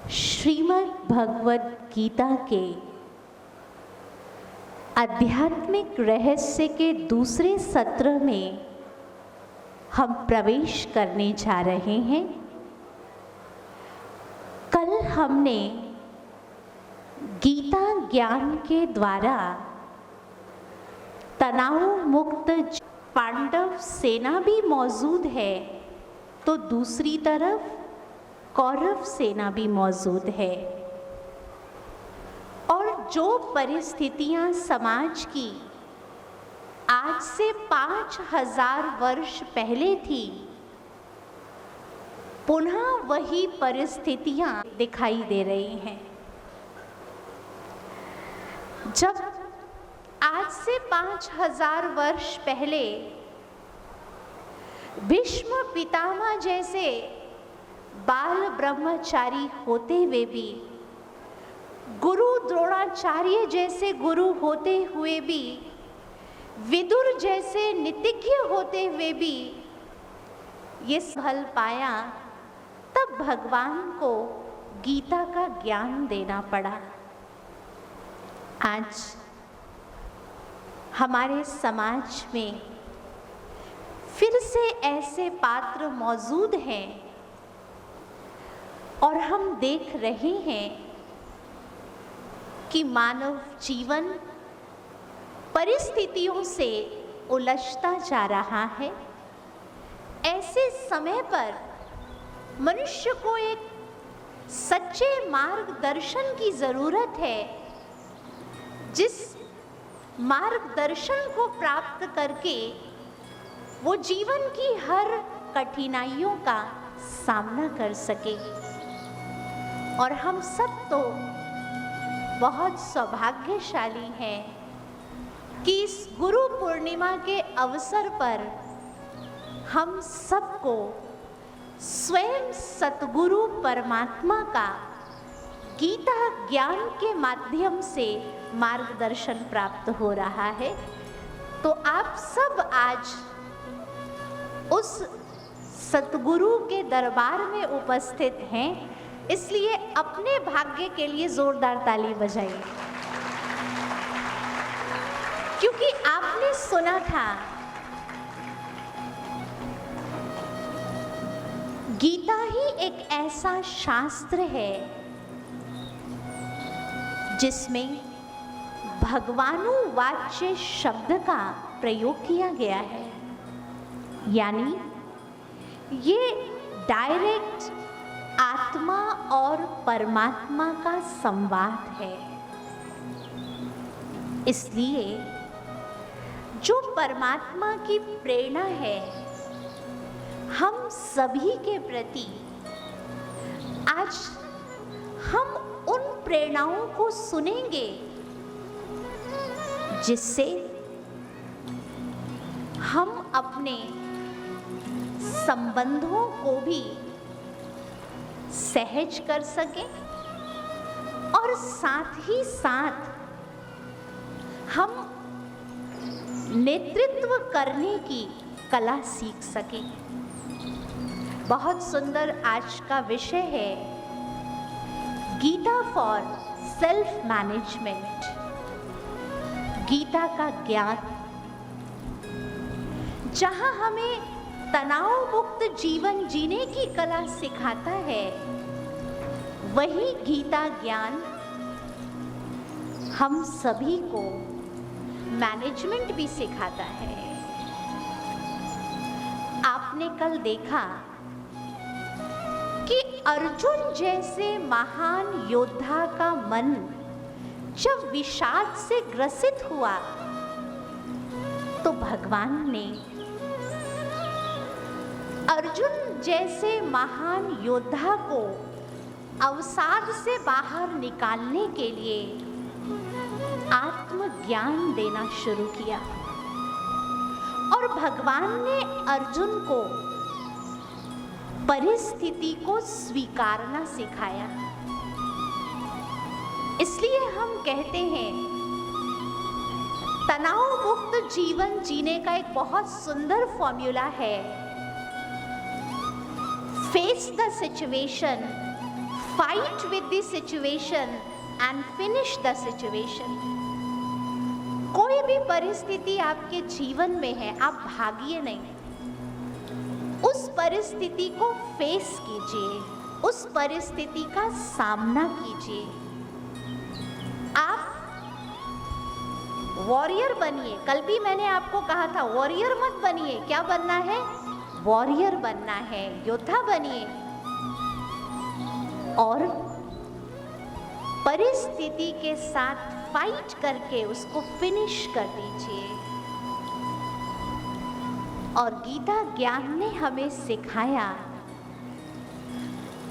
श्रीमद् भगवद गीता के आध्यात्मिक रहस्य के दूसरे सत्र में हम प्रवेश करने जा रहे हैं। कल हमने गीता ज्ञान के द्वारा तनाव मुक्त पांडव सेना भी मौजूद है, तो दूसरी तरफ कौरव सेना भी मौजूद है, और जो परिस्थितियां समाज की आज से 5000 वर्ष पहले थी, पुनः वही परिस्थितियां दिखाई दे रही हैं। जब आज से 5000 वर्ष पहले भीष्म पितामह जैसे बाल ब्रह्मचारी होते हुए भी, गुरु द्रोणाचार्य जैसे गुरु होते हुए भी, विदुर जैसे नीतिज्ञ होते हुए भी ये फल पाया, तब भगवान को गीता का ज्ञान देना पड़ा। आज हमारे समाज में फिर से ऐसे पात्र मौजूद हैं और हम देख रहे हैं कि मानव जीवन परिस्थितियों से उलझता जा रहा है। ऐसे समय पर मनुष्य को एक सच्चे मार्गदर्शन की जरूरत है, जिस मार्गदर्शन को प्राप्त करके वो जीवन की हर कठिनाइयों का सामना कर सके। और हम सब तो बहुत सौभाग्यशाली हैं कि इस गुरु पूर्णिमा के अवसर पर हम सबको स्वयं सतगुरु परमात्मा का गीता ज्ञान के माध्यम से मार्गदर्शन प्राप्त हो रहा है। तो आप सब आज उस सतगुरु के दरबार में उपस्थित हैं, इसलिए अपने भाग्य के लिए जोरदार ताली बजाइए, क्योंकि आपने सुना था गीता ही एक ऐसा शास्त्र है जिसमें भगवानुवाच्य शब्द का प्रयोग किया गया है, यानी ये डायरेक्ट आत्मा और परमात्मा का संवाद है। इसलिए जो परमात्मा की प्रेरणा है हम सभी के प्रति, आज हम उन प्रेरणाओं को सुनेंगे जिससे हम अपने संबंधों को भी सहज कर सकें और साथ ही साथ हम नेतृत्व करने की कला सीख सकें। बहुत सुंदर आज का विषय है Gita for self management, Gita का ज्ञान, जहां हमें तनाव मुक्त जीवन जीने की कला सिखाता है। वही गीता ज्ञान हम सभी को मैनेजमेंट भी सिखाता है। आपने कल देखा कि अर्जुन जैसे महान योद्धा का मन जब विषाद से ग्रसित हुआ, तो भगवान ने अर्जुन जैसे महान योद्धा को अवसाद से बाहर निकालने के लिए आत्मज्ञान देना शुरू किया, और भगवान ने अर्जुन को परिस्थिति को स्वीकारना सिखाया। इसलिए हम कहते हैं तनाव मुक्त जीवन जीने का एक बहुत सुंदर फॉर्मूला है, face the situation, fight with the situation and finish the situation. कोई भी परिस्थिति आपके जीवन में है, आप भागिए नहीं, उस परिस्थिति को फेस कीजिए, उस परिस्थिति का सामना कीजिए। आप वॉरियर बनिए। कल भी मैंने आपको कहा था वॉरियर मत बनिए। क्या बनना है? वॉरियर बनना है, योद्धा बनिए और परिस्थिति के साथ फाइट करके उसको फिनिश कर दीजिए। और गीता ज्ञान ने हमें सिखाया,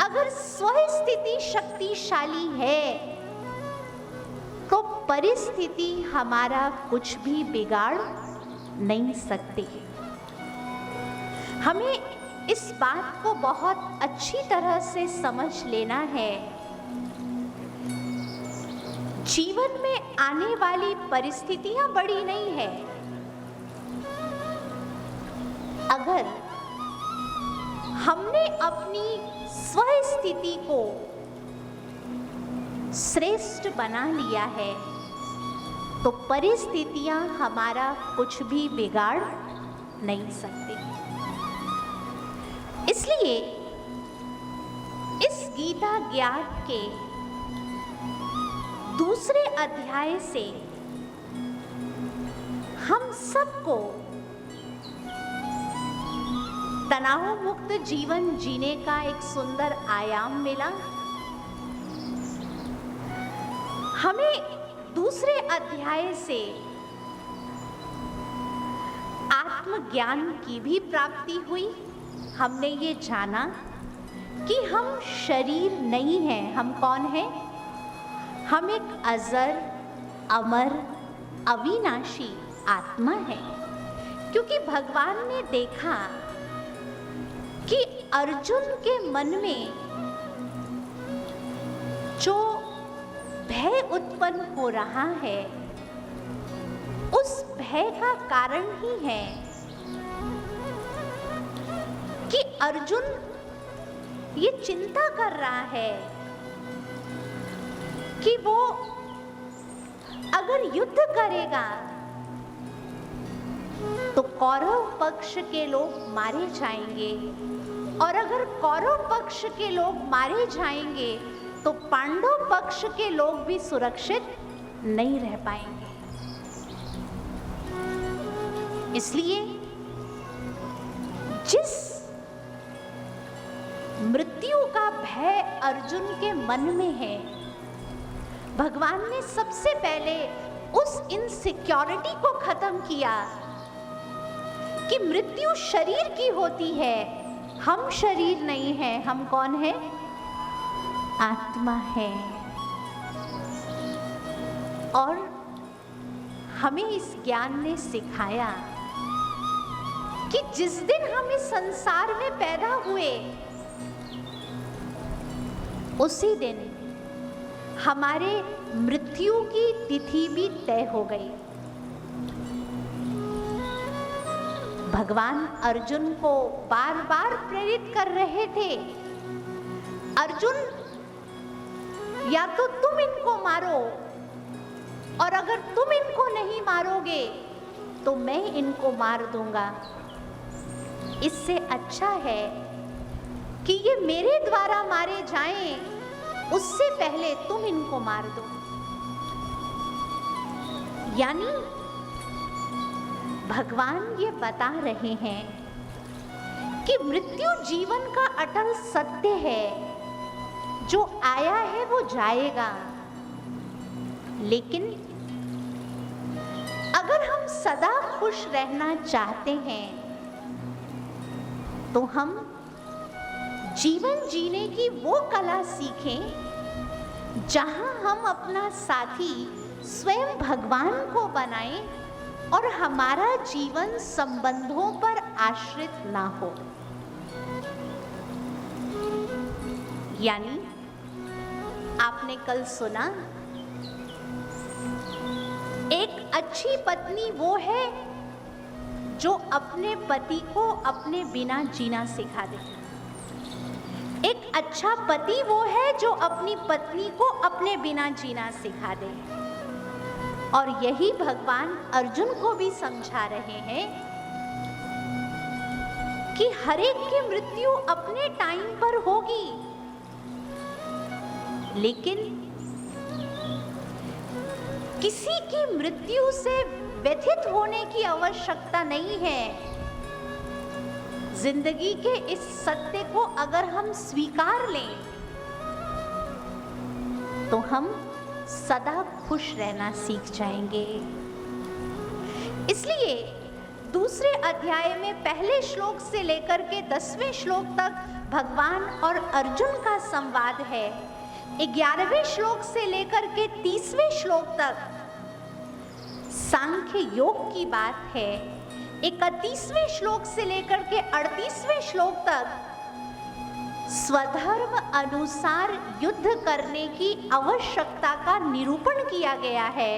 अगर स्वस्थिति शक्तिशाली है तो परिस्थिति हमारा कुछ भी बिगाड़ नहीं सकती। हमें इस बात को बहुत अच्छी तरह से समझ लेना है। जीवन में आने वाली परिस्थितियां बड़ी नहीं है। अगर हमने अपनी स्वस्थिति को श्रेष्ठ बना लिया है तो परिस्थितियां हमारा कुछ भी बिगाड़ नहीं सकती। इसलिए इस गीता ज्ञान के दूसरे अध्याय से हम सबको तनाव मुक्त जीवन जीने का एक सुंदर आयाम मिला। हमें दूसरे अध्याय से आत्मज्ञान की भी प्राप्ति हुई। हमने ये जाना कि हम शरीर नहीं हैं। हम कौन हैं? हम एक अजर, अमर, अविनाशी आत्मा है। क्योंकि भगवान ने देखा कि अर्जुन के मन में जो भय उत्पन्न हो रहा है, उस भय का कारण ही है कि अर्जुन ये चिंता कर रहा है कि वो अगर युद्ध करेगा तो कौरव पक्ष के लोग मारे जाएंगे, और अगर कौरव पक्ष के लोग मारे जाएंगे तो पांडव पक्ष के लोग भी सुरक्षित नहीं रह पाएंगे। इसलिए जिस मृत्यु का भय अर्जुन के मन में है, भगवान ने सबसे पहले उस इनसिक्योरिटी को खत्म किया कि मृत्यु शरीर की होती है, हम शरीर नहीं हैं। हम कौन है? आत्मा है। और हमें इस ज्ञान ने सिखाया कि जिस दिन हम इस संसार में पैदा हुए उसी दिन हमारे मृत्यु की तिथि भी तय हो गई। भगवान अर्जुन को बार बार प्रेरित कर रहे थे, अर्जुन या तो तुम इनको मारो, और अगर तुम इनको नहीं मारोगे तो मैं इनको मार दूंगा। इससे अच्छा है कि ये मेरे द्वारा मारे जाएं, उससे पहले तुम इनको मार दो। यानी भगवान ये बता रहे हैं कि मृत्यु जीवन का अटल सत्य है। जो आया है वो जाएगा, लेकिन अगर हम सदा खुश रहना चाहते हैं तो हम जीवन जीने की वो कला सीखें जहां हम अपना साथी स्वयं भगवान को बनाएं और हमारा जीवन संबंधों पर आश्रित ना हो। यानी आपने कल सुना, एक अच्छी पत्नी वो है जो अपने पति को अपने बिना जीना सिखा दे। एक अच्छा पति वो है जो अपनी पत्नी को अपने बिना जीना सिखा दे। और यही भगवान अर्जुन को भी समझा रहे हैं कि हर एक की मृत्यु अपने टाइम पर होगी, लेकिन किसी की मृत्यु से व्यथित होने की आवश्यकता नहीं है। जिंदगी के इस सत्य को अगर हम स्वीकार लें तो हम सदा खुश रहना सीख जाएंगे। इसलिए दूसरे अध्याय में पहले श्लोक से लेकर के 10वें श्लोक तक भगवान और अर्जुन का संवाद है। 11वें श्लोक से लेकर के 30वें श्लोक तक सांख्य योग की बात है। 31वें श्लोक से लेकर के 38वें श्लोक तक स्वधर्म अनुसार युद्ध करने की आवश्यकता का निरूपण किया गया है।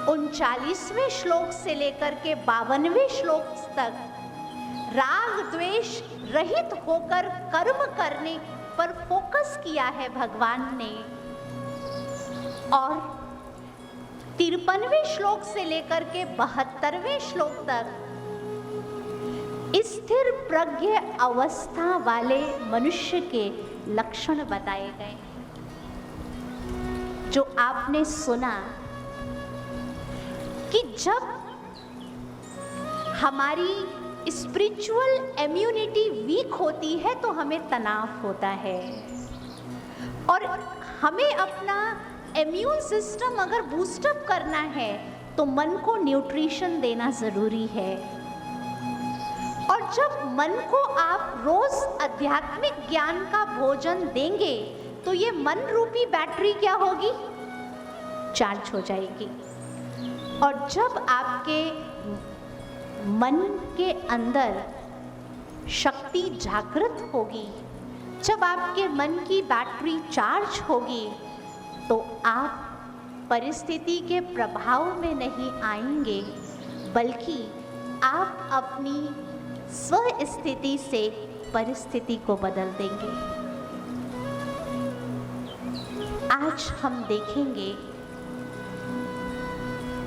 39वें श्लोक से लेकर के 52वें श्लोक तक राग द्वेष रहित होकर कर्म करने पर फोकस किया है भगवान ने। और 53वें श्लोक से लेकर के 72वें श्लोक तक स्थिर प्रज्ञ अवस्था वाले मनुष्य के लक्षण बताए गए, जो आपने सुना कि जब हमारी स्पिरिचुअल इम्यूनिटी वीक होती है तो हमें तनाव होता है, और हमें अपना इम्यून सिस्टम अगर बूस्टअप करना है तो मन को न्यूट्रिशन देना जरूरी है। और जब मन को आप रोज आध्यात्मिक ज्ञान का भोजन देंगे तो ये मन रूपी बैटरी क्या होगी? चार्ज हो जाएगी। और जब आपके मन के अंदर शक्ति जागृत होगी, जब आपके मन की बैटरी चार्ज होगी, तो आप परिस्थिति के प्रभाव में नहीं आएंगे, बल्कि आप अपनी स्व स्थिति से परिस्थिति को बदल देंगे। आज हम देखेंगे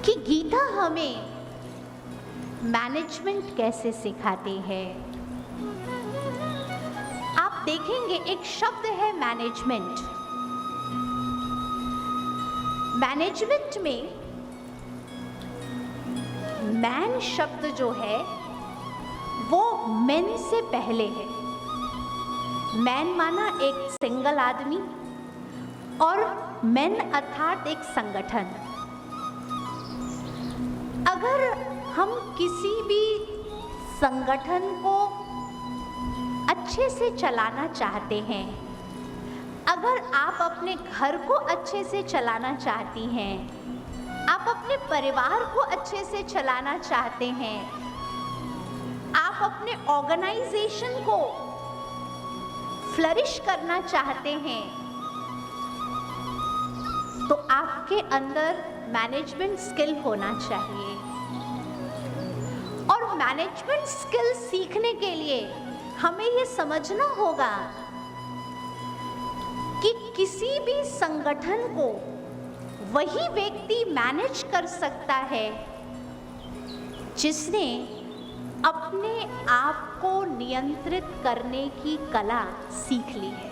कि गीता हमें मैनेजमेंट कैसे सिखाती है। आप देखेंगे एक शब्द है मैनेजमेंट। मैनेजमेंट में मैन शब्द जो है वो मैन से पहले है। मैन माना एक सिंगल आदमी, और मैन अर्थात एक संगठन। अगर हम किसी भी संगठन को अच्छे से चलाना चाहते हैं, अगर आप अपने घर को अच्छे से चलाना चाहती हैं, आप अपने परिवार को अच्छे से चलाना चाहते हैं, आप अपने ऑर्गेनाइजेशन को फ्लरिश करना चाहते हैं, तो आपके अंदर मैनेजमेंट स्किल होना चाहिए। और मैनेजमेंट स्किल सीखने के लिए हमें ये समझना होगा कि किसी भी संगठन को वही व्यक्ति मैनेज कर सकता है जिसने अपने आप को नियंत्रित करने की कला सीख ली है।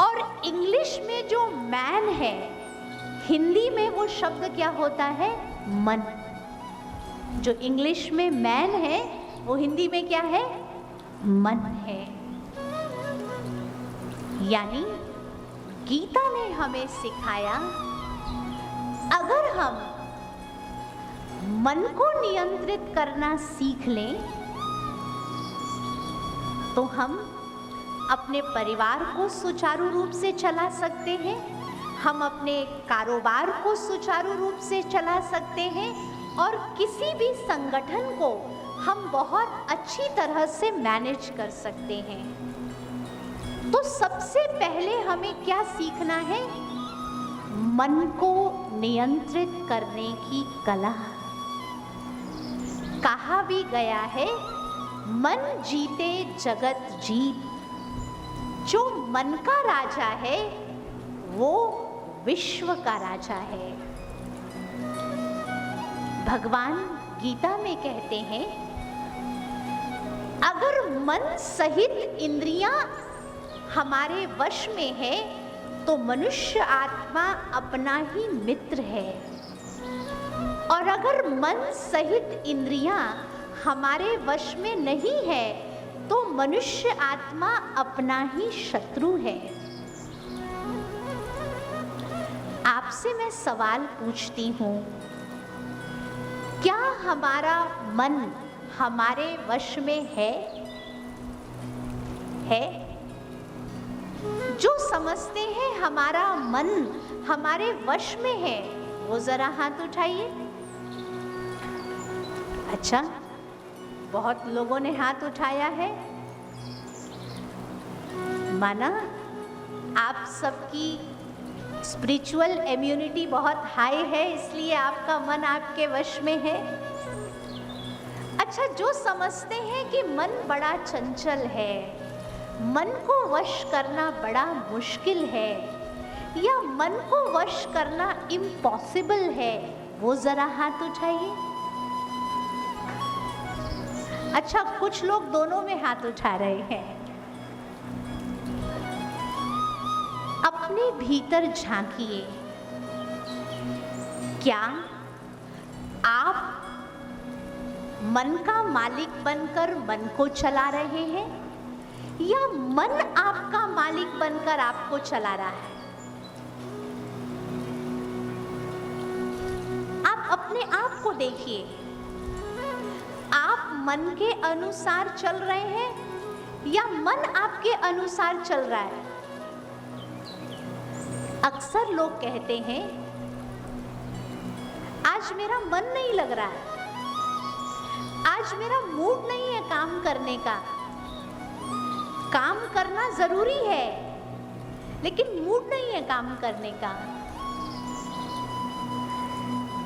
और इंग्लिश में जो मैन है, हिंदी में वो शब्द क्या होता है? मन। जो इंग्लिश में मैन है वो हिंदी में क्या है? मन है। यानी गीता ने हमें सिखाया, अगर हम मन को नियंत्रित करना सीख लें तो हम अपने परिवार को सुचारू रूप से चला सकते हैं, हम अपने कारोबार को सुचारू रूप से चला सकते हैं, और किसी भी संगठन को हम बहुत अच्छी तरह से मैनेज कर सकते हैं। तो सबसे पहले हमें क्या सीखना है? मन को नियंत्रित करने की कला। कहा भी गया है, मन जीते जगत जीत। जो मन का राजा है वो विश्व का राजा है। भगवान गीता में कहते हैं, अगर मन सहित इंद्रियां हमारे वश में है तो मनुष्य आत्मा अपना ही मित्र है, और अगर मन सहित इंद्रियां हमारे वश में नहीं है तो मनुष्य आत्मा अपना ही शत्रु है। आपसे मैं सवाल पूछती हूँ, क्या हमारा मन हमारे वश में है? जो समझते हैं हमारा मन हमारे वश में है वो जरा हाथ उठाइए। अच्छा, बहुत लोगों ने हाथ उठाया है। माना आप सबकी स्पिरिचुअल इम्यूनिटी बहुत हाई है, इसलिए आपका मन आपके वश में है। अच्छा, जो समझते हैं कि मन बड़ा चंचल है, मन को वश करना बड़ा मुश्किल है, या मन को वश करना इम्पॉसिबल है, वो जरा हाथ उठाइए। अच्छा, कुछ लोग दोनों में हाथ उठा रहे हैं। अपने भीतर झांकिए, क्या आप मन का मालिक बनकर मन को चला रहे हैं, या मन आपका मालिक बनकर आपको चला रहा है? आप अपने आप को देखिए, आप मन के अनुसार चल रहे हैं या मन आपके अनुसार चल रहा है? अक्सर लोग कहते हैं, आज मेरा मन नहीं लग रहा है, आज मेरा मूड नहीं है काम करने का। काम करना जरूरी है लेकिन मूड नहीं है काम करने का।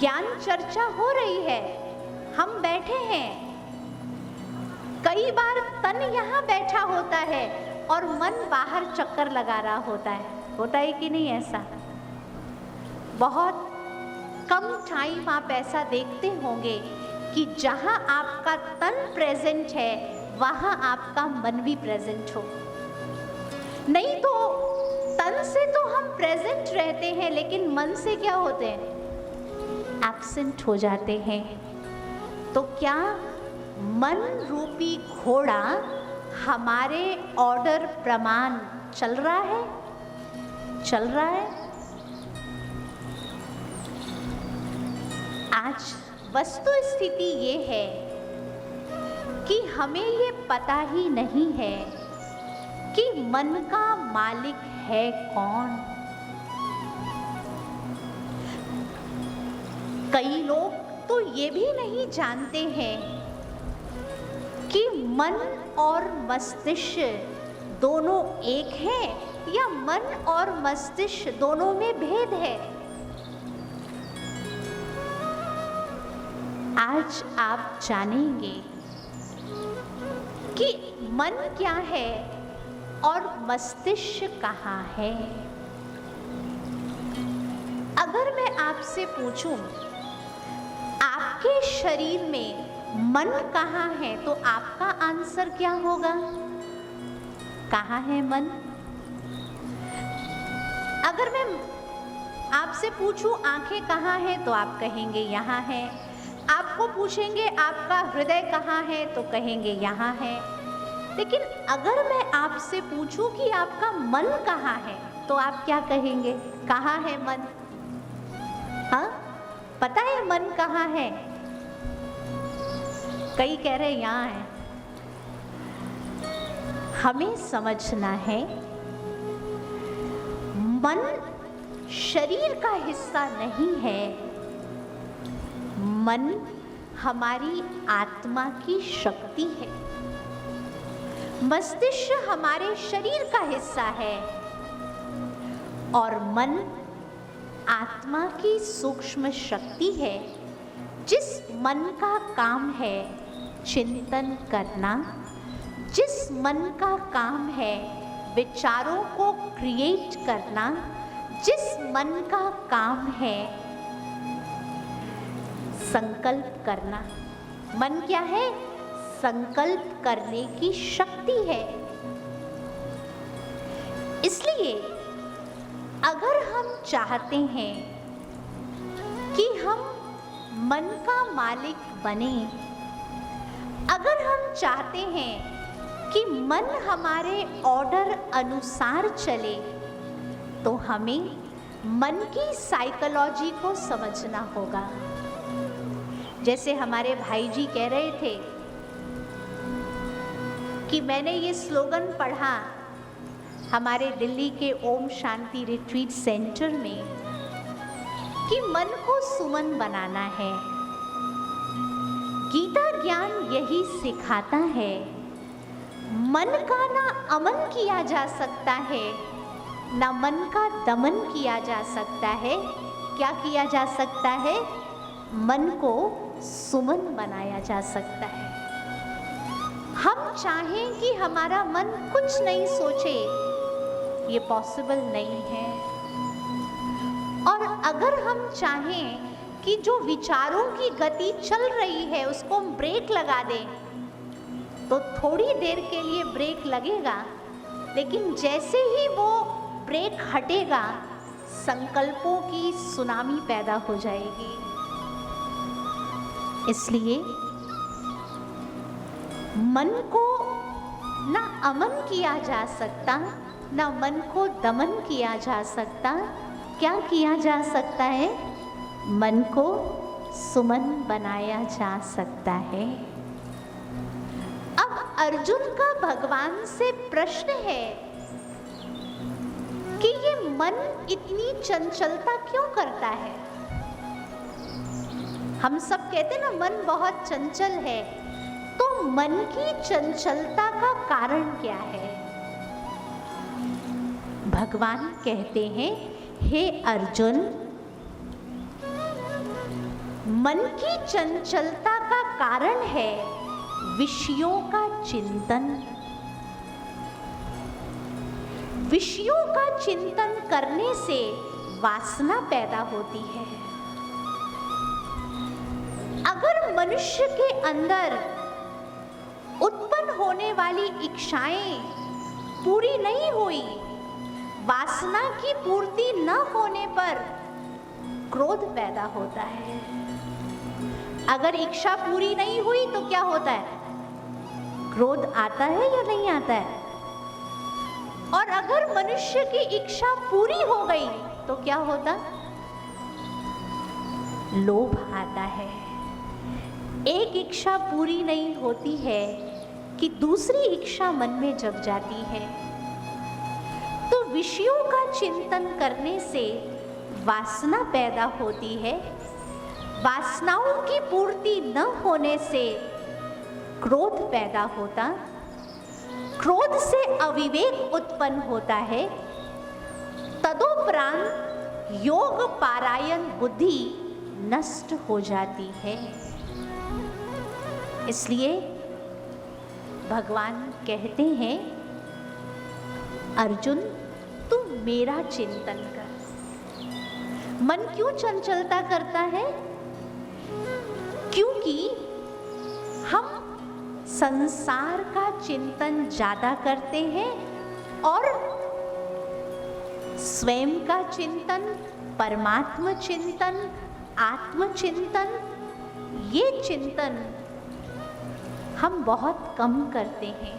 ज्ञान चर्चा हो रही है, हम बैठे हैं, कई बार तन यहाँ बैठा होता है और मन बाहर चक्कर लगा रहा होता है कि नहीं? ऐसा बहुत कम टाइम आप ऐसा देखते होंगे कि जहाँ आपका तन प्रेजेंट है वहाँ आपका मन भी प्रेजेंट हो। नहीं तो तन से तो हम प्रेजेंट रहते हैं लेकिन मन से क्या होते हैं? एब्सेंट हो जाते हैं। तो क्या मन रूपी घोड़ा हमारे ऑर्डर प्रमाण चल रहा है? चल रहा है? आज वस्तु स्थिति ये है कि हमें ये पता ही नहीं है कि मन का मालिक है कौन। कई लोग तो ये भी नहीं जानते हैं कि मन और मस्तिष्क दोनों एक है या मन और मस्तिष्क दोनों में भेद है। आज आप जानेंगे कि मन क्या है और मस्तिष्क कहाँ है। अगर मैं आपसे पूछूं आपके शरीर में मन कहाँ है तो आपका आंसर क्या होगा? कहाँ है मन? अगर मैं आपसे पूछूं आंखें कहाँ हैं तो आप कहेंगे यहाँ है। आपको पूछेंगे आपका हृदय कहाँ है तो कहेंगे यहाँ है। लेकिन अगर मैं आपसे पूछूं कि आपका मन कहाँ है तो आप क्या कहेंगे? कहाँ है मन? हाँ, पता है मन कहाँ है? कई कह रहे यहाँ है। हमें समझना है मन शरीर का हिस्सा नहीं है। मन हमारी आत्मा की शक्ति है। मस्तिष्क हमारे शरीर का हिस्सा है और मन आत्मा की सूक्ष्म शक्ति है जिस मन का काम है चिंतन करना, जिस मन का काम है विचारों को क्रिएट करना, जिस मन का काम है संकल्प करना। मन क्या है? संकल्प करने की शक्ति है। इसलिए अगर हम चाहते हैं कि हम मन का मालिक बने, अगर हम चाहते हैं कि मन हमारे ऑर्डर अनुसार चले, तो हमें मन की साइकोलॉजी को समझना होगा। जैसे हमारे भाई जी कह रहे थे कि मैंने ये स्लोगन पढ़ा हमारे दिल्ली के ओम शांति रिट्रीट सेंटर में कि मन को सुमन बनाना है। गीता ज्ञान यही सिखाता है, मन का ना अमन किया जा सकता है, ना मन का दमन किया जा सकता है। क्या किया जा सकता है? मन को सुमन बनाया जा सकता है। हम चाहें कि हमारा मन कुछ नहीं सोचे, ये पॉसिबल नहीं है। और अगर हम चाहें कि जो विचारों की गति चल रही है उसको हम ब्रेक लगा दें, तो थोड़ी देर के लिए ब्रेक लगेगा, लेकिन जैसे ही वो ब्रेक हटेगा संकल्पों की सुनामी पैदा हो जाएगी। इसलिए मन को ना अमन किया जा सकता, ना मन को दमन किया जा सकता। क्या किया जा सकता है? मन को सुमन बनाया जा सकता है। अब अर्जुन का भगवान से प्रश्न है कि ये मन इतनी चंचलता क्यों करता है? हम सब कहते ना मन बहुत चंचल है, तो मन की चंचलता का कारण क्या है? भगवान कहते हैं, हे अर्जुन, मन की चंचलता का कारण है विषयों का चिंतन। विषयों का चिंतन करने से वासना पैदा होती है। अगर मनुष्य के अंदर उत्पन्न होने वाली इच्छाएं पूरी नहीं हुई, वासना की पूर्ति न होने पर क्रोध पैदा होता है। अगर इच्छा पूरी नहीं हुई तो क्या होता है? क्रोध आता है या नहीं आता है? और अगर मनुष्य की इच्छा पूरी हो गई तो क्या होता? लोभ आता है। एक इच्छा पूरी नहीं होती है कि दूसरी इच्छा मन में जग जाती है। तो विषयों का चिंतन करने से वासना पैदा होती है। वासनाओं की पूर्ति न होने से क्रोध पैदा होता, क्रोध से अविवेक उत्पन्न होता है। तदोपरांत योग पारायण बुद्धि नष्ट हो जाती है। इसलिए भगवान कहते हैं, अर्जुन तू मेरा चिंतन कर। मन क्यों चंचलता करता है? क्योंकि हम संसार का चिंतन ज्यादा करते हैं और स्वयं का चिंतन, परमात्मा चिंतन, आत्मचिंतन, ये चिंतन हम बहुत कम करते हैं।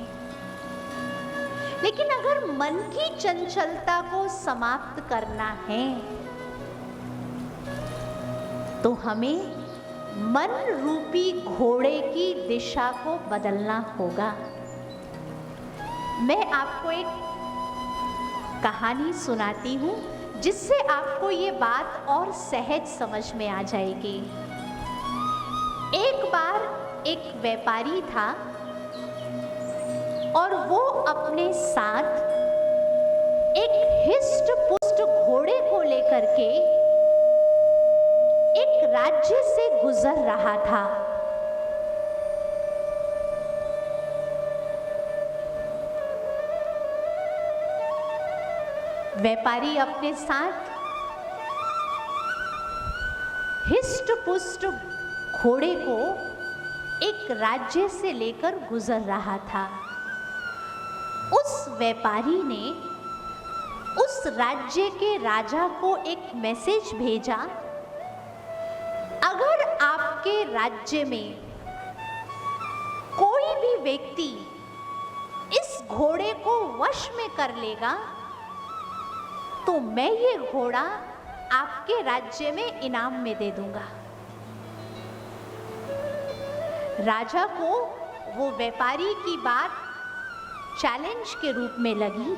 लेकिन अगर मन की चंचलता को समाप्त करना है तो हमें मन रूपी घोड़े की दिशा को बदलना होगा। मैं आपको एक कहानी सुनाती हूँ जिससे आपको ये बात और सहज समझ में आ जाएगी। एक बार एक व्यापारी था और वो अपने साथ एक हिस्ट पुष्ट घोड़े को लेकर के एक राज्य से गुजर रहा था। व्यापारी अपने साथ हिष्ट पुष्ट घोड़े को एक राज्य से लेकर गुजर रहा था। उस व्यापारी ने उस राज्य के राजा को एक मैसेज भेजा, अगर आपके राज्य में कोई भी व्यक्ति इस घोड़े को वश में कर लेगा तो मैं ये घोड़ा आपके राज्य में इनाम में दे दूंगा। राजा को वो व्यापारी की बात चैलेंज के रूप में लगी।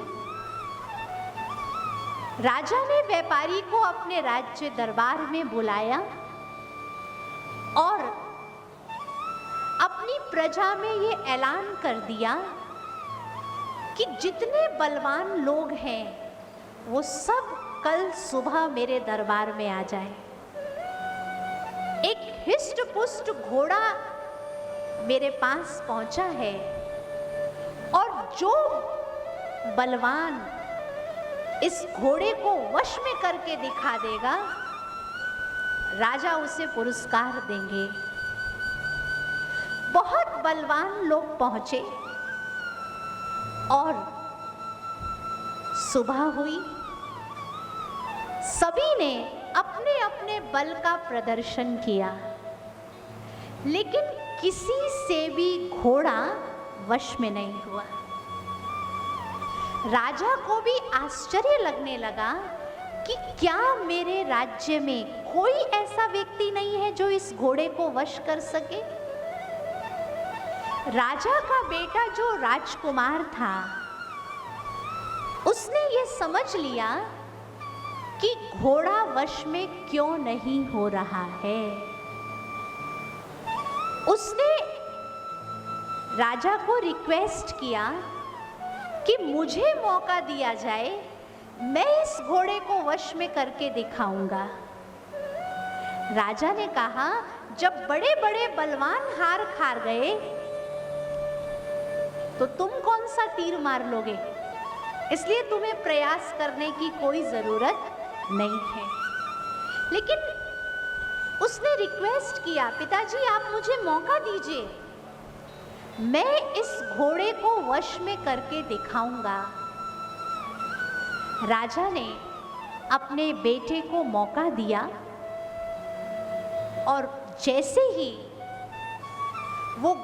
राजा ने व्यापारी को अपने राज्य दरबार में बुलाया और अपनी प्रजा में ये ऐलान कर दिया कि जितने बलवान लोग हैं वो सब कल सुबह मेरे दरबार में आ जाए। एक हिष्ट पुष्ट घोड़ा मेरे पास पहुंचा है और जो बलवान इस घोड़े को वश में करके दिखा देगा, राजा उसे पुरस्कार देंगे। बहुत बलवान लोग पहुंचे और सुबह हुई। सभी ने अपने अपने बल का प्रदर्शन किया, लेकिन किसी से भी घोड़ा वश में नहीं हुआ। राजा को भी आश्चर्य लगने लगा कि क्या मेरे राज्य में कोई ऐसा व्यक्ति नहीं है जो इस घोड़े को वश कर सके। राजा का बेटा जो राजकुमार था, उसने ये समझ लिया कि घोड़ा वश में क्यों नहीं हो रहा है। उसने राजा को रिक्वेस्ट किया कि मुझे मौका दिया जाए, मैं इस घोड़े को वश में करके दिखाऊंगा। राजा ने कहा, जब बड़े बड़े बलवान हार खा गए तो तुम कौन सा तीर मार लोगे, इसलिए तुम्हें प्रयास करने की कोई जरूरत नहीं है। लेकिन उसने रिक्वेस्ट किया, पिताजी आप मुझे मौका दीजिए, मैं इस घोड़े को वश में करके दिखाऊंगा। राजा ने अपने बेटे को मौका दिया और जैसे ही वो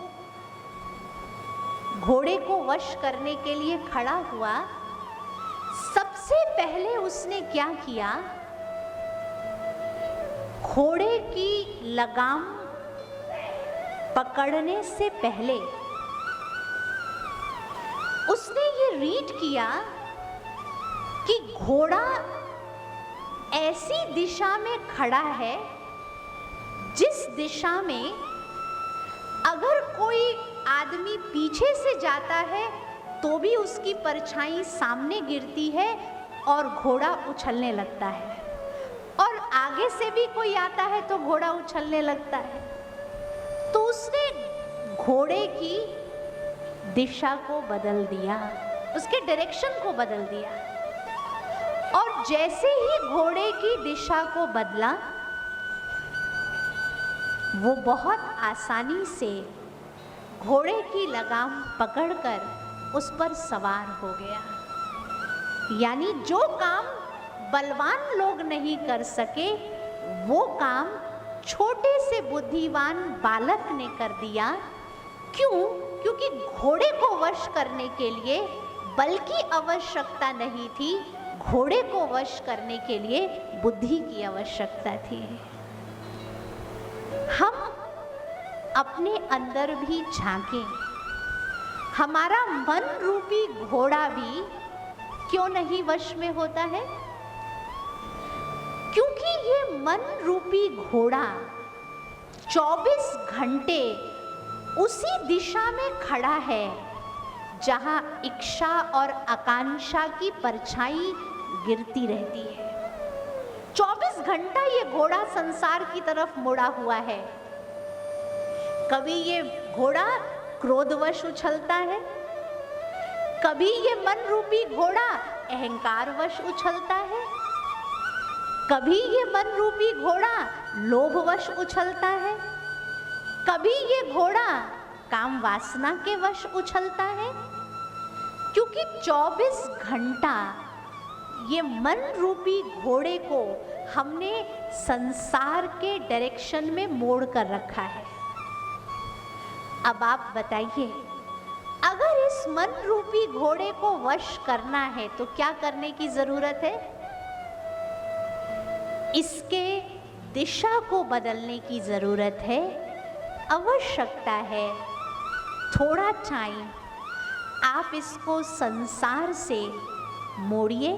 घोड़े को वश करने के लिए खड़ा हुआ, सबसे पहले उसने क्या किया, घोड़े की लगाम पकड़ने से पहले उसने ये रीड किया कि घोड़ा ऐसी दिशा में खड़ा है जिस दिशा में अगर कोई आदमी पीछे से जाता है तो भी उसकी परछाई सामने गिरती है और घोड़ा उछलने लगता है, और आगे से भी कोई आता है तो घोड़ा उछलने लगता है। तो उसने घोड़े की दिशा को बदल दिया, उसके डायरेक्शन को बदल दिया, और जैसे ही घोड़े की दिशा को बदला, वो बहुत आसानी से घोड़े की लगाम पकड़कर उस पर सवार हो गया। यानी जो काम बलवान लोग नहीं कर सके, वो काम छोटे से बुद्धिमान बालक ने कर दिया। क्यों? क्योंकि घोड़े को वश करने के लिए बल की आवश्यकता नहीं थी, घोड़े को वश करने के लिए बुद्धि की आवश्यकता थी। हम अपने अंदर भी झांकें, हमारा मन रूपी घोड़ा भी क्यों नहीं वश में होता है? क्योंकि ये मन रूपी घोड़ा 24 घंटे उसी दिशा में खड़ा है जहां इच्छा और आकांक्षा की परछाई गिरती रहती है। 24 घंटा ये घोड़ा संसार की तरफ मुड़ा हुआ है। कभी ये घोड़ा क्रोधवश उछलता है, कभी ये मन रूपी घोड़ा अहंकारवश उछलता है, कभी ये मन रूपी घोड़ा लोभवश उछलता है, कभी ये घोड़ा काम वासना के वश उछलता है। क्योंकि 24 घंटा ये मन रूपी घोड़े को हमने संसार के डायरेक्शन में मोड़ कर रखा है। अब आप बताइए, अगर इस मन रूपी घोड़े को वश करना है तो क्या करने की जरूरत है? इसके दिशा को बदलने की जरूरत है, आवश्यकता है। थोड़ा टाइम आप इसको संसार से मोड़िए,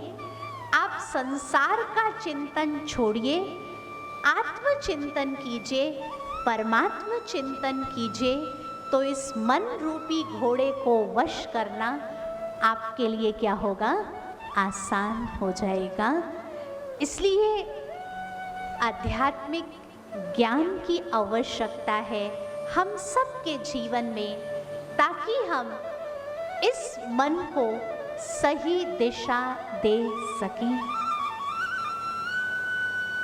आप संसार का चिंतन छोड़िए, आत्मचिंतन कीजिए, परमात्मा चिंतन कीजिए, तो इस मन रूपी घोड़े को वश करना आपके लिए क्या होगा? आसान हो जाएगा। इसलिए आध्यात्मिक ज्ञान की आवश्यकता है हम सबके जीवन में, ताकि हम इस मन को सही दिशा दे सकें।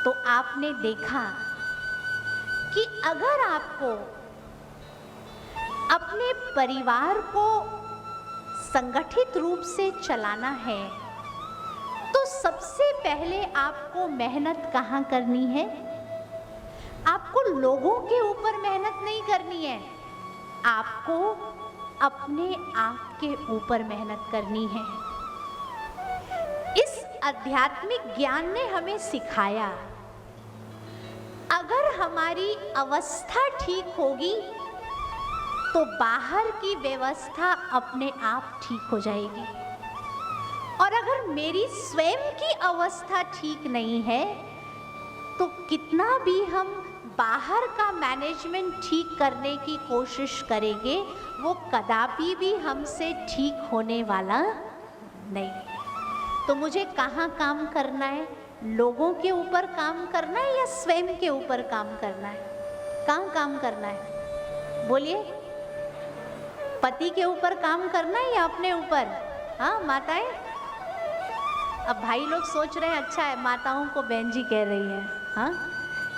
तो आपने देखा कि अगर आपको अपने परिवार को संगठित रूप से चलाना है तो सबसे पहले आपको मेहनत कहाँ करनी है? आपको लोगों के ऊपर मेहनत नहीं करनी है, आपको अपने आप के ऊपर मेहनत करनी है। इस आध्यात्मिक ज्ञान ने हमें सिखाया, अगर हमारी अवस्था ठीक होगी तो बाहर की व्यवस्था अपने आप ठीक हो जाएगी, और अगर मेरी स्वयं की अवस्था ठीक नहीं है तो कितना भी हम बाहर का मैनेजमेंट ठीक करने की कोशिश करेंगे, वो कदापि भी हमसे ठीक होने वाला नहीं। तो मुझे कहाँ काम करना है? लोगों के ऊपर काम करना है या स्वयं के ऊपर काम करना है? कहाँ काम करना है? बोलिए। पति के ऊपर काम करना है या अपने ऊपर? हाँ माताएं? अब भाई लोग सोच रहे हैं अच्छा है माताओं को बहन जी कह रही है। हाँ,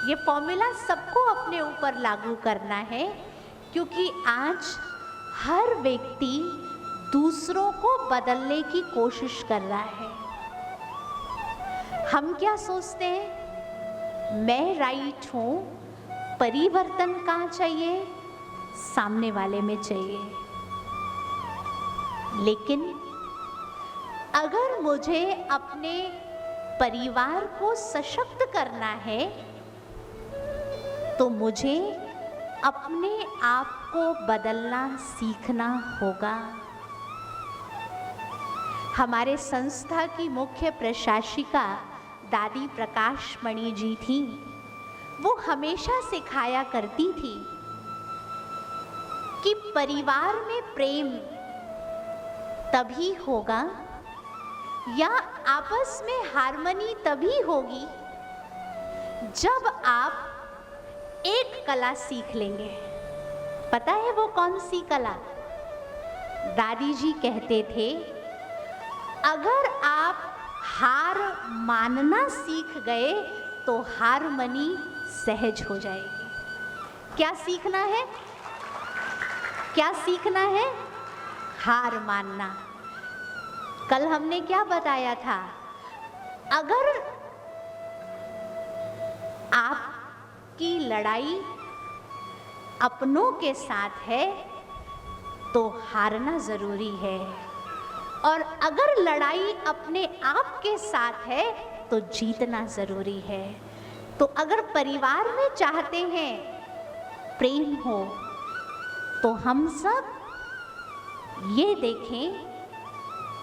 ये फॉर्मूला सबको अपने ऊपर लागू करना है, क्योंकि आज हर व्यक्ति दूसरों को बदलने की कोशिश कर रहा है। हम क्या सोचते हैं? मैं राइट हूं, परिवर्तन कहाँ चाहिए? सामने वाले में चाहिए। लेकिन अगर मुझे अपने परिवार को सशक्त करना है तो मुझे अपने आप को बदलना सीखना होगा। हमारे संस्था की मुख्य प्रशासिका दादी प्रकाश मणि जी थी, वो हमेशा सिखाया करती थी कि परिवार में प्रेम तभी होगा या आपस में हार्मनी तभी होगी जब आप एक कला सीख लेंगे। पता है वो कौन सी कला? दादी जी कहते थे, अगर आप हार मानना सीख गए तो हारमनी सहज हो जाएगी। क्या सीखना है? क्या सीखना है? हार मानना। कल हमने क्या बताया था? अगर आपकी लड़ाई अपनों के साथ है तो हारना जरूरी है, और अगर लड़ाई अपने आप के साथ है तो जीतना जरूरी है। तो अगर परिवार में चाहते हैं प्रेम हो तो हम सब ये देखें,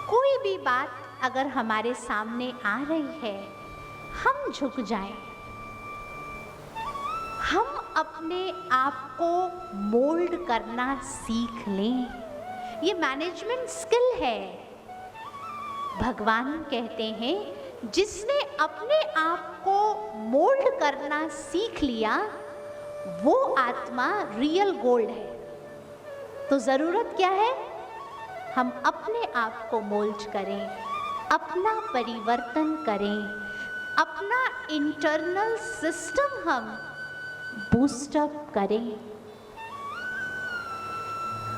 कोई भी बात अगर हमारे सामने आ रही है हम झुक जाएं, हम अपने आप को मोल्ड करना सीख लें। ये मैनेजमेंट स्किल है। भगवान कहते हैं, जिसने अपने आप को मोल्ड करना सीख लिया वो आत्मा रियल गोल्ड है। तो जरूरत क्या है? हम अपने आप को मोल्ड करें, अपना परिवर्तन करें, अपना इंटरनल सिस्टम हम बूस्टअप करें।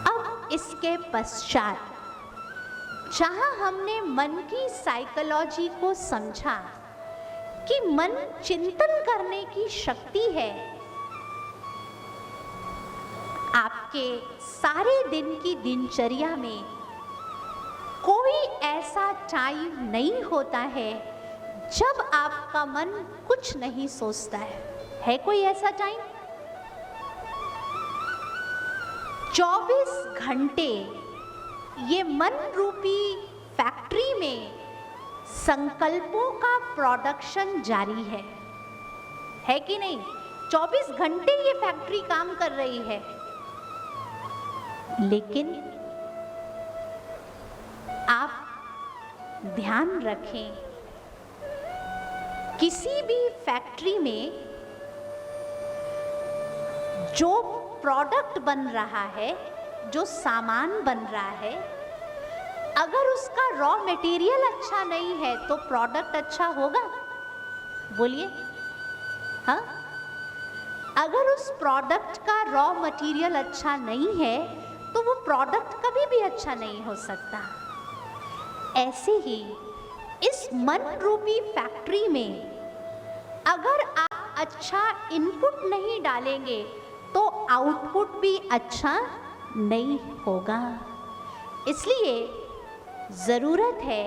अब इसके पश्चात जहां हमने मन की साइकोलॉजी को समझा कि मन चिंतन करने की शक्ति है, आपके सारे दिन की दिनचर्या में कोई ऐसा टाइम नहीं होता है जब आपका मन कुछ नहीं सोचता है कोई ऐसा टाइम? 24 घंटे ये मन रूपी फैक्ट्री में संकल्पों का प्रोडक्शन जारी है कि नहीं? 24 घंटे ये फैक्ट्री काम कर रही है। लेकिन आप ध्यान रखें, किसी भी फैक्ट्री में जो प्रोडक्ट बन रहा है, जो सामान बन रहा है, अगर उसका रॉ मटेरियल अच्छा नहीं है तो प्रोडक्ट अच्छा होगा? बोलिए हाँ? अगर उस प्रोडक्ट का रॉ मटेरियल अच्छा नहीं है तो वो प्रोडक्ट कभी भी अच्छा नहीं हो सकता। ऐसे ही इस मन रूपी फैक्ट्री में अगर आप अच्छा इनपुट नहीं डालेंगे तो आउटपुट भी अच्छा नहीं होगा। इसलिए ज़रूरत है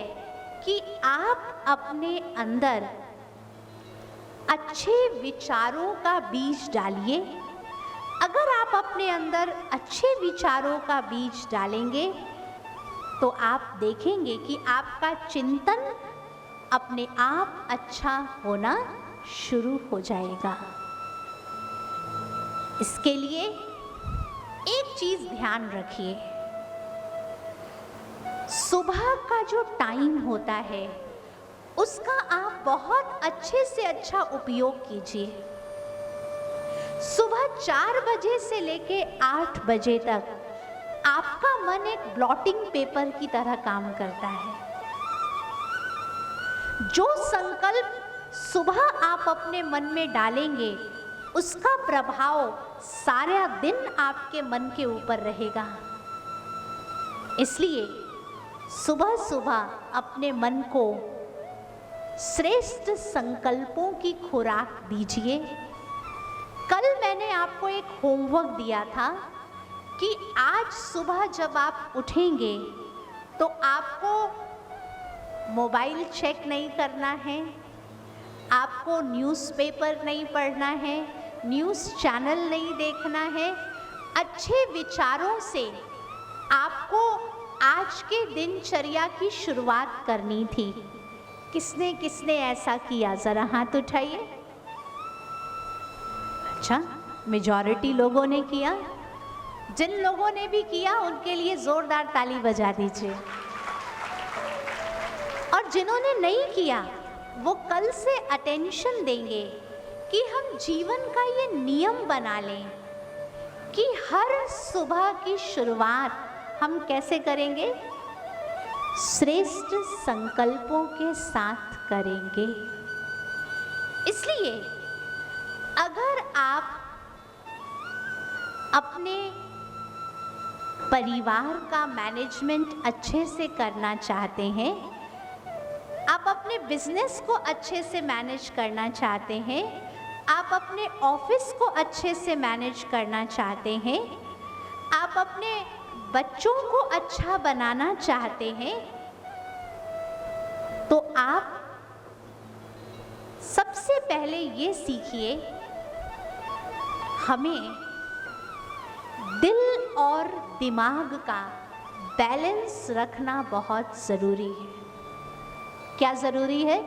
कि आप अपने अंदर अच्छे विचारों का बीज डालिए। अगर आप अपने अंदर अच्छे विचारों का बीज डालेंगे तो आप देखेंगे कि आपका चिंतन अपने आप अच्छा होना शुरू हो जाएगा। इसके लिए एक चीज ध्यान रखिए, सुबह का जो टाइम होता है उसका आप बहुत अच्छे से अच्छा उपयोग कीजिए। सुबह 4 बजे से लेके 8 बजे तक आपका मन एक ब्लॉटिंग पेपर की तरह काम करता है। जो संकल्प सुबह आप अपने मन में डालेंगे उसका प्रभाव सारा दिन आपके मन के ऊपर रहेगा। इसलिए सुबह सुबह अपने मन को श्रेष्ठ संकल्पों की खुराक दीजिए। कल मैंने आपको एक होमवर्क दिया था कि आज सुबह जब आप उठेंगे तो आपको मोबाइल चेक नहीं करना है, आपको न्यूज़पेपर नहीं पढ़ना है, न्यूज़ चैनल नहीं देखना है। अच्छे विचारों से आपको आज के दिनचर्या की शुरुआत करनी थी। किसने किसने ऐसा किया? ज़रा हाथ उठाइए। अच्छा, मेजॉरिटी लोगों ने किया। जिन लोगों ने भी किया उनके लिए जोरदार ताली बजा दीजिए। और जिन्होंने नहीं किया वो कल से अटेंशन देंगे कि हम जीवन का ये नियम बना लें कि हर सुबह की शुरुआत हम कैसे करेंगे? श्रेष्ठ संकल्पों के साथ करेंगे। इसलिए अगर आप अपने परिवार का मैनेजमेंट अच्छे से करना चाहते हैं, आप अपने बिजनेस को अच्छे से मैनेज करना चाहते हैं, आप अपने ऑफिस को अच्छे से मैनेज करना चाहते हैं, आप अपने बच्चों को अच्छा बनाना चाहते हैं, तो आप सबसे पहले ये सीखिए, हमें दिल और दिमाग का बैलेंस रखना बहुत ज़रूरी है। क्या ज़रूरी है?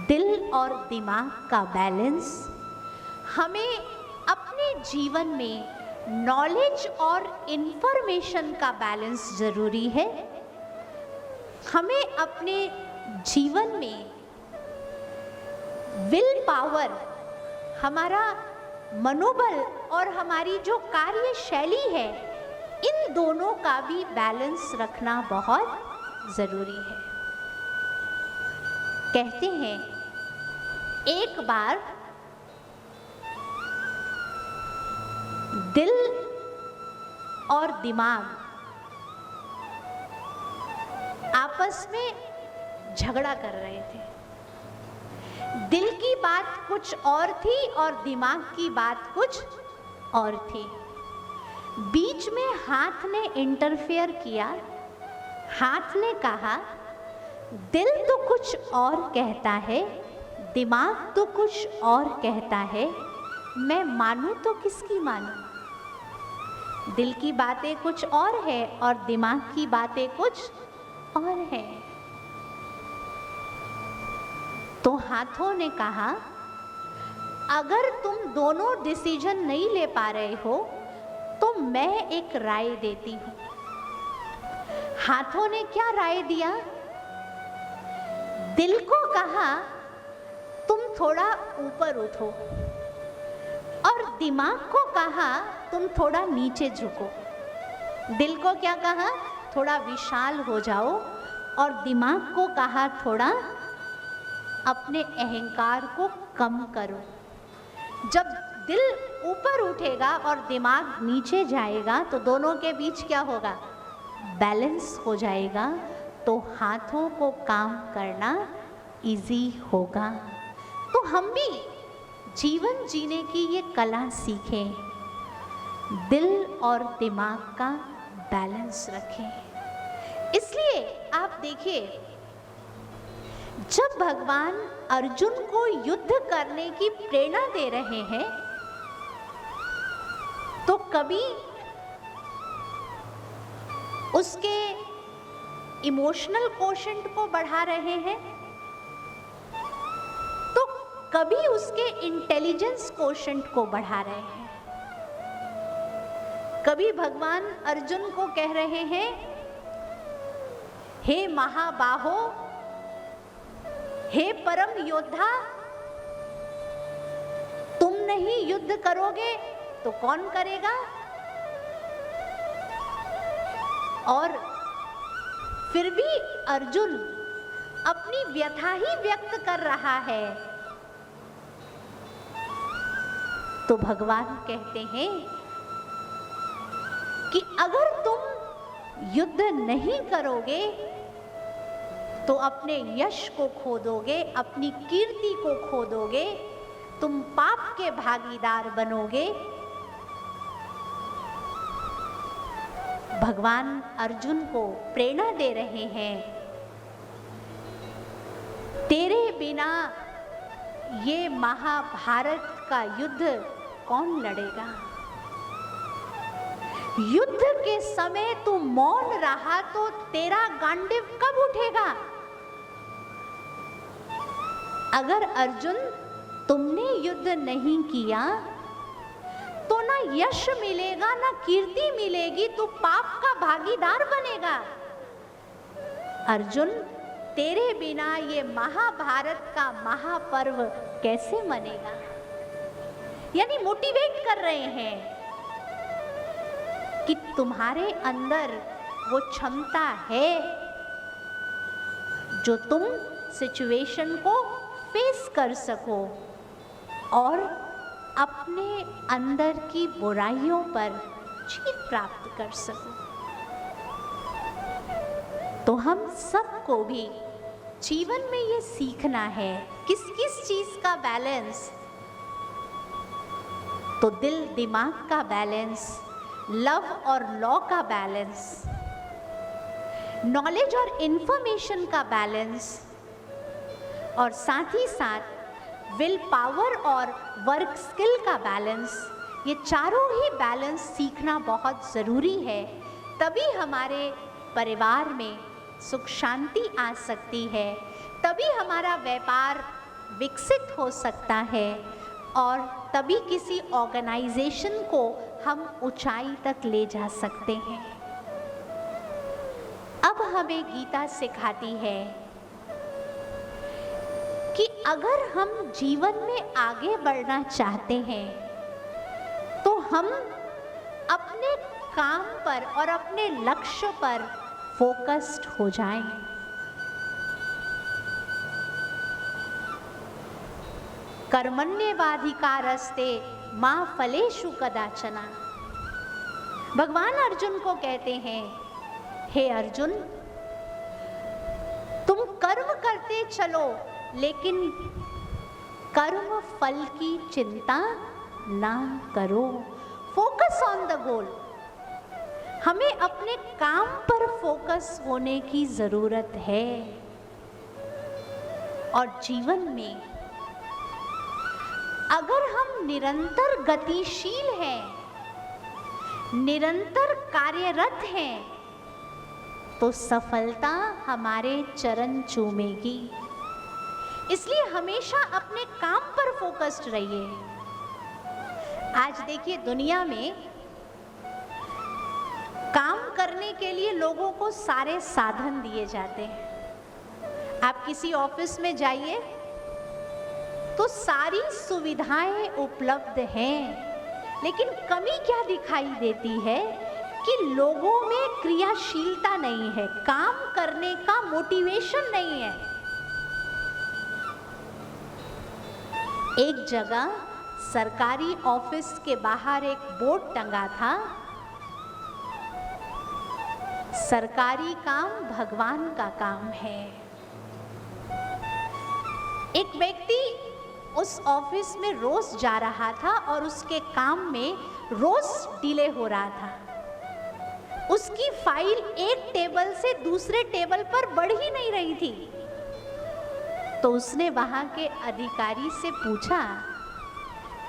दिल और दिमाग का बैलेंस। हमें अपने जीवन में नॉलेज और इंफॉर्मेशन का बैलेंस ज़रूरी है। हमें अपने जीवन में विल पावर, हमारा मनोबल और हमारी जो कार्यशैली है इन दोनों का भी बैलेंस रखना बहुत जरूरी है। कहते हैं एक बार दिल और दिमाग आपस में झगड़ा कर रहे थे। दिल की बात कुछ और थी और दिमाग की बात कुछ और थी। बीच में हाथ ने इंटरफेयर किया। हाथ ने कहा, दिल तो कुछ और कहता है, दिमाग तो कुछ और कहता है, मैं मानूं तो किसकी मानूं? दिल की बातें कुछ और है और दिमाग की बातें कुछ और है। तो हाथों ने कहा, अगर तुम दोनों डिसीजन नहीं ले पा रहे हो तो मैं एक राय देती हूं। हाथों ने क्या राय दिया? दिल को कहा, तुम थोड़ा ऊपर उठो, और दिमाग को कहा, तुम थोड़ा नीचे झुको। दिल को क्या कहा? थोड़ा विशाल हो जाओ, और दिमाग को कहा, थोड़ा अपने अहंकार को कम करो। जब दिल ऊपर उठेगा और दिमाग नीचे जाएगा तो दोनों के बीच क्या होगा? बैलेंस हो जाएगा। तो हाथों को काम करना इजी होगा। तो हम भी जीवन जीने की ये कला सीखें, दिल और दिमाग का बैलेंस रखें। इसलिए आप देखिए, जब भगवान अर्जुन को युद्ध करने की प्रेरणा दे रहे हैं तो कभी उसके इमोशनल कोशेंट को बढ़ा रहे हैं तो कभी उसके इंटेलिजेंस कोशेंट को बढ़ा रहे हैं। कभी भगवान अर्जुन को कह रहे हैं, हे महाबाहो, हे परम योद्धा, तुम नहीं युद्ध करोगे तो कौन करेगा? और फिर भी अर्जुन अपनी व्यथा ही व्यक्त कर रहा है। तो भगवान कहते हैं कि अगर तुम युद्ध नहीं करोगे तो अपने यश को खो दोगे, अपनी कीर्ति को खो दोगे, तुम पाप के भागीदार बनोगे। भगवान अर्जुन को प्रेरणा दे रहे हैं, तेरे बिना ये महाभारत का युद्ध कौन लड़ेगा? युद्ध के समय तू मौन रहा तो तेरा गांडीव कब उठेगा? अगर अर्जुन तुमने युद्ध नहीं किया तो ना यश मिलेगा ना कीर्ति मिलेगी, तू पाप का भागीदार बनेगा। अर्जुन, तेरे बिना ये महाभारत का महापर्व कैसे मनेगा? यानी मोटिवेट कर रहे हैं कि तुम्हारे अंदर वो क्षमता है जो तुम सिचुएशन को फेस कर सको और अपने अंदर की बुराइयों पर जीत प्राप्त कर सको। तो हम सबको भी जीवन में ये सीखना है, किस किस चीज का बैलेंस? तो दिल दिमाग का बैलेंस, लव और लॉ का बैलेंस, नॉलेज और इंफॉर्मेशन का बैलेंस, और साथ ही साथ विल पावर और वर्क स्किल का बैलेंस। ये चारों ही बैलेंस सीखना बहुत ज़रूरी है। तभी हमारे परिवार में सुख शांति आ सकती है, तभी हमारा व्यापार विकसित हो सकता है, और तभी किसी ऑर्गेनाइजेशन को हम ऊंचाई तक ले जा सकते हैं। अब हमें गीता सिखाती है कि अगर हम जीवन में आगे बढ़ना चाहते हैं तो हम अपने काम पर और अपने लक्ष्य पर फोकस्ड हो जाएं। कर्मण्येवाधिकारस्ते मा फलेषु कदाचन। भगवान अर्जुन को कहते हैं, हे अर्जुन, तुम कर्म करते चलो, लेकिन कर्म फल की चिंता ना करो। Focus on the goal. हमें अपने काम पर फोकस होने की जरूरत है। और जीवन में अगर हम निरंतर गतिशील हैं, निरंतर कार्यरत हैं, तो सफलता हमारे चरण चूमेगी। इसलिए हमेशा अपने काम पर फोकस्ड रहिए। आज देखिए, दुनिया में काम करने के लिए लोगों को सारे साधन दिए जाते हैं। आप किसी ऑफिस में जाइए तो सारी सुविधाएं उपलब्ध हैं, लेकिन कमी क्या दिखाई देती है कि लोगों में क्रियाशीलता नहीं है, काम करने का मोटिवेशन नहीं है। एक जगह सरकारी ऑफिस के बाहर एक बोर्ड टंगा था, सरकारी काम भगवान का काम है। एक व्यक्ति उस ऑफिस में रोज जा रहा था और उसके काम में रोज डिले हो रहा था। उसकी फाइल एक टेबल से दूसरे टेबल पर बढ़ ही नहीं रही थी। तो उसने वहां के अधिकारी से पूछा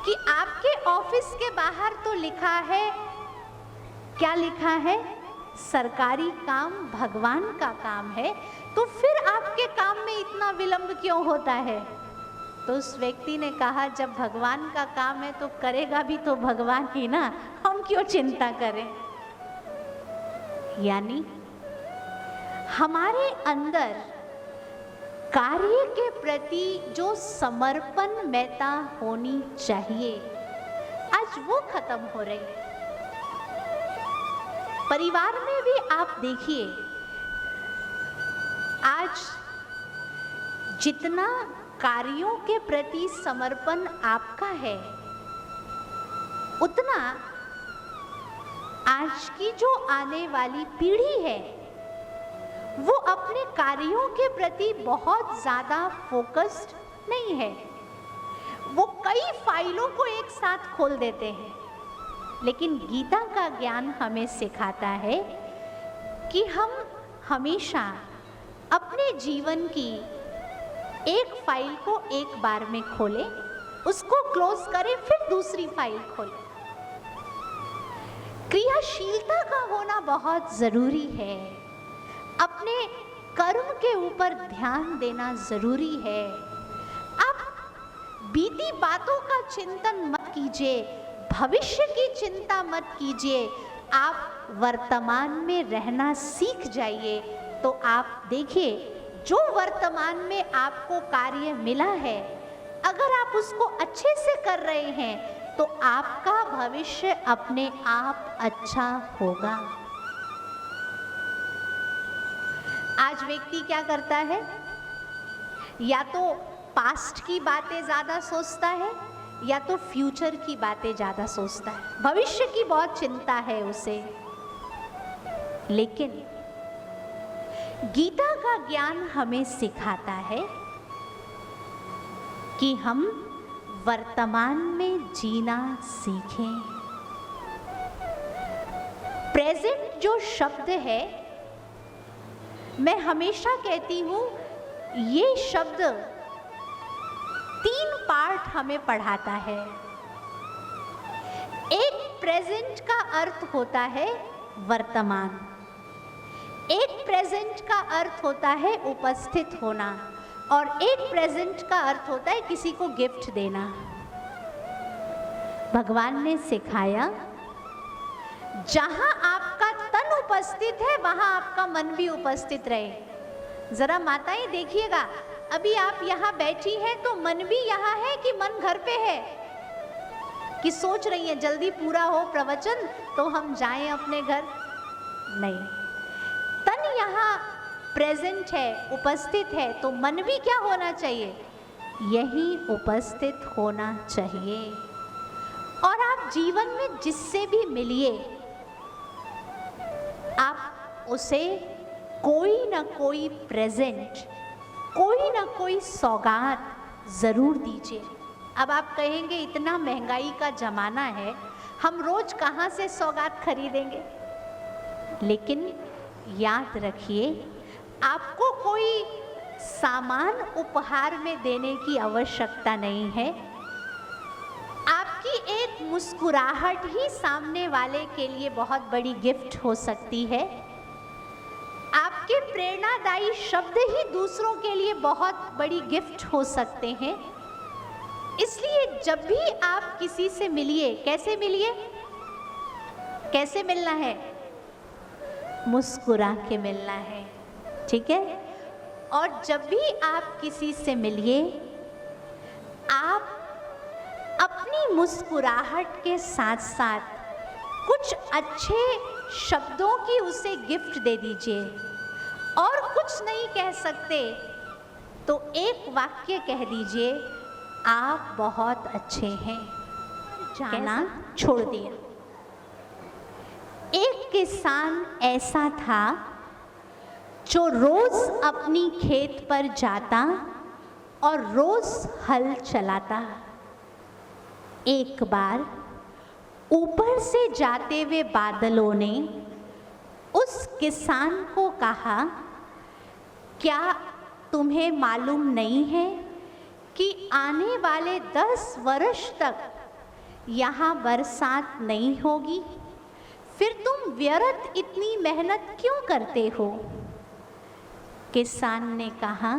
कि आपके ऑफिस के बाहर तो लिखा है, क्या लिखा है? सरकारी काम भगवान का काम है, तो फिर आपके काम में इतना विलंब क्यों होता है? तो उस व्यक्ति ने कहा, जब भगवान का काम है तो करेगा भी तो भगवान ही ना, हम क्यों चिंता करें। यानी हमारे अंदर कार्य के प्रति जो समर्पणमयता होनी चाहिए, आज वो खत्म हो रही है। परिवार में भी आप देखिए, आज जितना कार्यों के प्रति समर्पण आपका है, उतना आज की जो आने वाली पीढ़ी है वो अपने कार्यों के प्रति बहुत ज्यादा फोकस्ड नहीं है। वो कई फाइलों को एक साथ खोल देते हैं। लेकिन गीता का ज्ञान हमें सिखाता है कि हम हमेशा अपने जीवन की एक फाइल को एक बार में खोलें, उसको क्लोज करें, फिर दूसरी फाइल खोलें। क्रियाशीलता का होना बहुत जरूरी है। अपने कर्म के ऊपर ध्यान देना जरूरी है। आप बीती बातों का चिंतन मत कीजिए, भविष्य की चिंता मत कीजिए। आप वर्तमान में रहना सीख जाइए, तो आप देखिए जो वर्तमान में आपको कार्य मिला है, अगर आप उसको अच्छे से कर रहे हैं तो आपका भविष्य अपने आप अच्छा होगा। आज व्यक्ति क्या करता है, या तो पास्ट की बातें ज्यादा सोचता है या तो फ्यूचर की बातें ज्यादा सोचता है। भविष्य की बहुत चिंता है उसे। लेकिन गीता का ज्ञान हमें सिखाता है कि हम वर्तमान में जीना सीखें। प्रेजेंट जो शब्द है, मैं हमेशा कहती हूं, ये शब्द 3 पार्ट हमें पढ़ाता है। एक प्रेजेंट का अर्थ होता है वर्तमान, एक प्रेजेंट का अर्थ होता है उपस्थित होना, और एक प्रेजेंट का अर्थ होता है किसी को गिफ्ट देना। भगवान ने सिखाया, जहां आपका तन उपस्थित है वहां आपका मन भी उपस्थित रहे। जरा माताएं देखिएगा, अभी आप यहाँ बैठी हैं तो मन भी यहाँ है कि मन घर पे है? कि सोच रही हैं जल्दी पूरा हो प्रवचन तो हम जाएं अपने घर। नहीं, तन यहाँ प्रेजेंट है, उपस्थित है, तो मन भी क्या होना चाहिए? यही उपस्थित होना चाहिए। और आप जीवन में जिससे भी मिलिए, आप उसे कोई ना कोई प्रेजेंट, कोई ना कोई सौगात ज़रूर दीजिए। अब आप कहेंगे इतना महंगाई का ज़माना है, हम रोज़ कहाँ से सौगात खरीदेंगे? लेकिन याद रखिए, आपको कोई सामान उपहार में देने की आवश्यकता नहीं है। आपकी एक मुस्कुराहट ही सामने वाले के लिए बहुत बड़ी गिफ्ट हो सकती है। आपके प्रेरणादायी शब्द ही दूसरों के लिए बहुत बड़ी गिफ्ट हो सकते हैं। इसलिए जब भी आप किसी से मिलिए, कैसे मिलिए? कैसे मिलना है? मुस्कुरा के मिलना है, ठीक है? और जब भी आप किसी से मिलिए, आप अपनी मुस्कुराहट के साथ साथ कुछ अच्छे शब्दों की उसे गिफ्ट दे दीजिए। और कुछ नहीं कह सकते तो एक वाक्य कह दीजिए, आप बहुत अच्छे हैं। जाना छोड़ दिया। एक किसान ऐसा था जो रोज अपनी खेत पर जाता और रोज हल चलाता। एक बार ऊपर से जाते हुए बादलों ने उस किसान को कहा, क्या तुम्हें मालूम नहीं है कि आने वाले 10 वर्ष तक यहाँ बरसात नहीं होगी? फिर तुम व्यर्थ इतनी मेहनत क्यों करते हो? किसान ने कहा,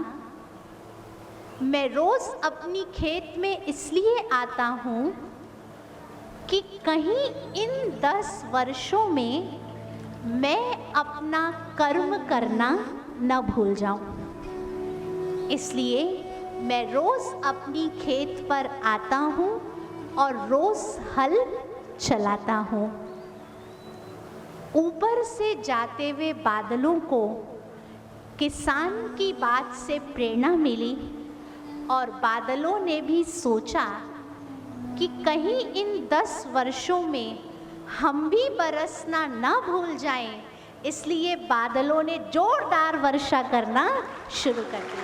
मैं रोज अपनी खेत में इसलिए आता हूँ कि कहीं इन 10 वर्षों में मैं अपना कर्म करना न भूल जाऊं। इसलिए मैं रोज अपनी खेत पर आता हूँ और रोज हल चलाता हूँ। ऊपर से जाते हुए बादलों को किसान की बात से प्रेरणा मिली और बादलों ने भी सोचा कि कहीं इन 10 वर्षों में हम भी बरसना ना भूल जाएं, इसलिए बादलों ने जोरदार वर्षा करना शुरू कर दी।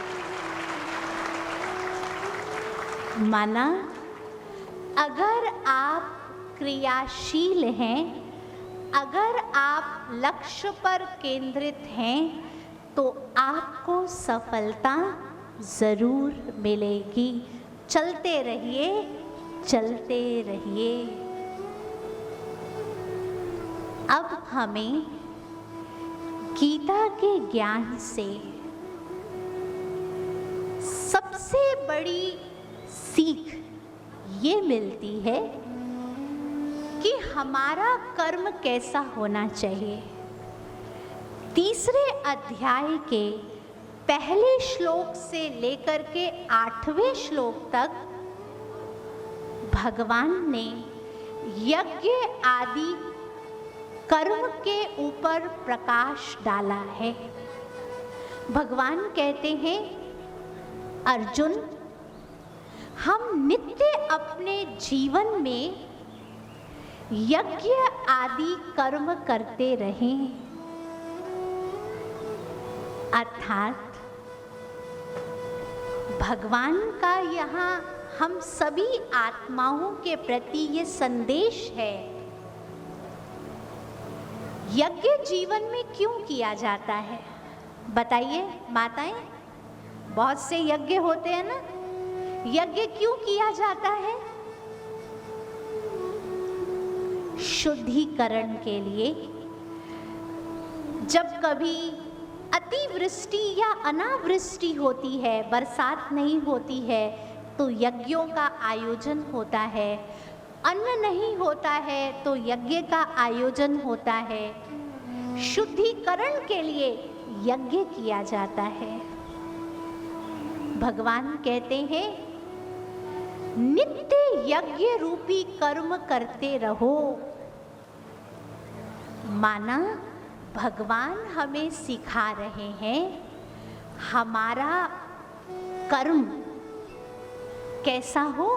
माना, अगर आप क्रियाशील हैं, अगर आप लक्ष्य पर केंद्रित हैं, तो आपको सफलता ज़रूर मिलेगी। चलते रहिए, चलते रहिए। अब हमें गीता के ज्ञान से सबसे बड़ी सीख ये मिलती है कि हमारा कर्म कैसा होना चाहिए। तीसरे अध्याय के पहले श्लोक से लेकर के 8वें श्लोक तक भगवान ने यज्ञ आदि कर्म के ऊपर प्रकाश डाला है। भगवान कहते हैं, अर्जुन, हम नित्य अपने जीवन में यज्ञ आदि कर्म करते रहें। अर्थात भगवान का यहाँ हम सभी आत्माओं के प्रति ये संदेश है। यज्ञ जीवन में क्यों किया जाता है बताइए माताएं? बहुत से यज्ञ होते हैं ना, यज्ञ क्यों किया जाता है? शुद्धिकरण के लिए। जब कभी अतिवृष्टि या अनावृष्टि होती है, बरसात नहीं होती है, तो यज्ञों का आयोजन होता है। अन्न नहीं होता है तो यज्ञ का आयोजन होता है। शुद्धिकरण के लिए यज्ञ किया जाता है। भगवान कहते हैं, नित्य यज्ञ रूपी कर्म करते रहो। माना भगवान हमें सिखा रहे हैं हमारा कर्म कैसा हो,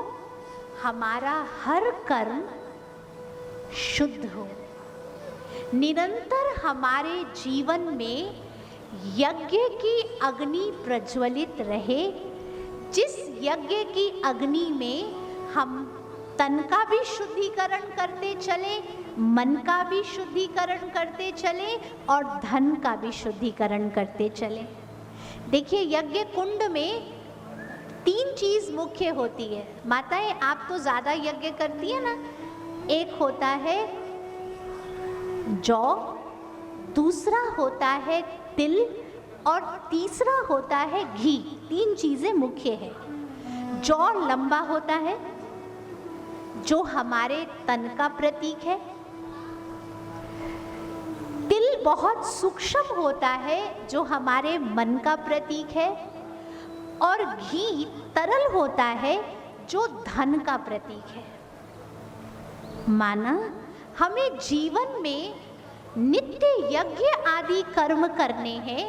हमारा हर कर्म शुद्ध हो। निरंतर हमारे जीवन में यज्ञ की अग्नि प्रज्वलित रहे, जिस यज्ञ की अग्नि में हम तन का भी शुद्धिकरण करते चले, मन का भी शुद्धिकरण करते चले और धन का भी शुद्धिकरण करते चले। देखिए, यज्ञ कुंड में 3 चीज मुख्य होती है। माताएं, आप तो ज्यादा यज्ञ करती है ना। एक होता है जौ, दूसरा होता है तिल और तीसरा होता है घी। 3 चीजें मुख्य है। जौ लंबा होता है जो हमारे तन का प्रतीक है। तिल बहुत सूक्ष्म होता है जो हमारे मन का प्रतीक है। और घी तरल होता है जो धन का प्रतीक है। माना हमें जीवन में नित्य यज्ञ आदि कर्म करने हैं,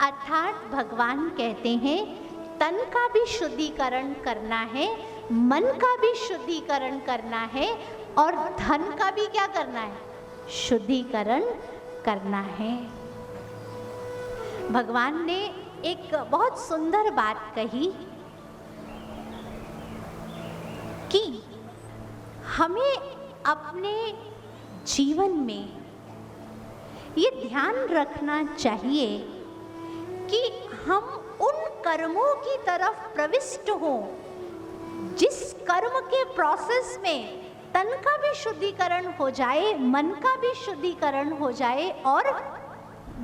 अर्थात भगवान कहते हैं तन का भी शुद्धिकरण करना है, मन का भी शुद्धिकरण करना है और धन का भी क्या करना है, शुद्धिकरण करना है। भगवान ने एक बहुत सुंदर बात कही कि हमें अपने जीवन में ये ध्यान रखना चाहिए कि हम उन कर्मों की तरफ प्रविष्ट हों जिस कर्म के प्रोसेस में तन का भी शुद्धिकरण हो जाए, मन का भी शुद्धिकरण हो जाए और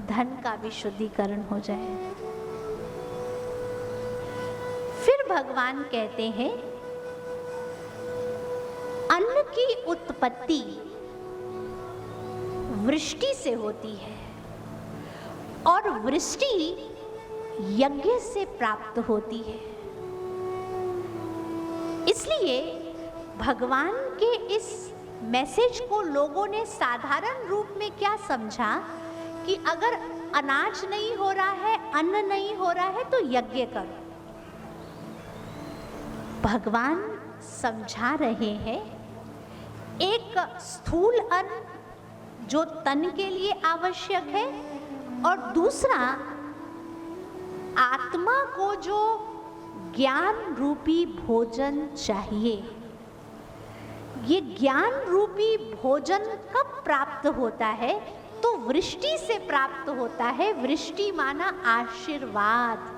धन का भी शुद्धिकरण हो जाए। फिर भगवान कहते हैं अन्न की उत्पत्ति वृष्टि से होती है और वृष्टि यज्ञ से प्राप्त होती है। इसलिए भगवान के इस मैसेज को लोगों ने साधारण रूप में क्या समझा कि अगर अनाज नहीं हो रहा है, अन्न नहीं हो रहा है तो यज्ञ करो। भगवान समझा रहे हैं एक स्थूल अन्न जो तन के लिए आवश्यक है और दूसरा आत्मा को जो ज्ञान रूपी भोजन चाहिए। ये ज्ञान रूपी भोजन कब प्राप्त होता है तो वृष्टि से प्राप्त होता है। वृष्टि माना आशीर्वाद।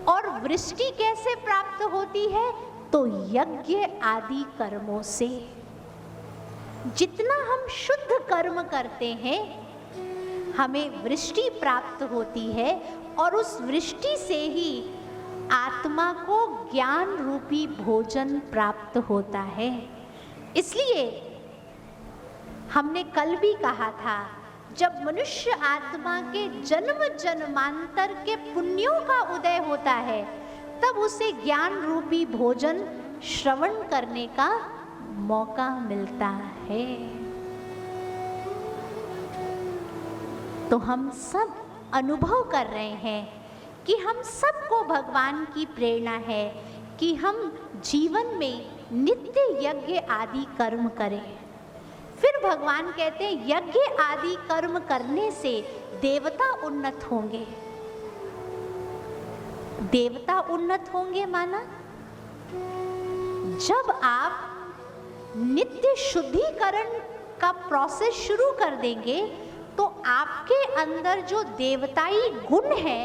और वृष्टि कैसे प्राप्त होती है तो यज्ञ आदि कर्मों से। जितना हम शुद्ध कर्म करते हैं हमें वृष्टि प्राप्त होती है और उस वृष्टि से ही आत्मा को ज्ञान रूपी भोजन प्राप्त होता है। इसलिए हमने कल भी कहा था जब मनुष्य आत्मा के जन्म जन्मांतर के पुण्यों का उदय होता है तब उसे ज्ञान रूपी भोजन श्रवण करने का मौका मिलता है। तो हम सब अनुभव कर रहे हैं कि हम सबको भगवान की प्रेरणा है कि हम जीवन में नित्य यज्ञ आदि कर्म करें। फिर भगवान कहते हैं यज्ञ आदि कर्म करने से देवता उन्नत होंगे। देवता उन्नत होंगे माना जब आप नित्य शुद्धिकरण का प्रोसेस शुरू कर देंगे तो आपके अंदर जो देवताई गुण है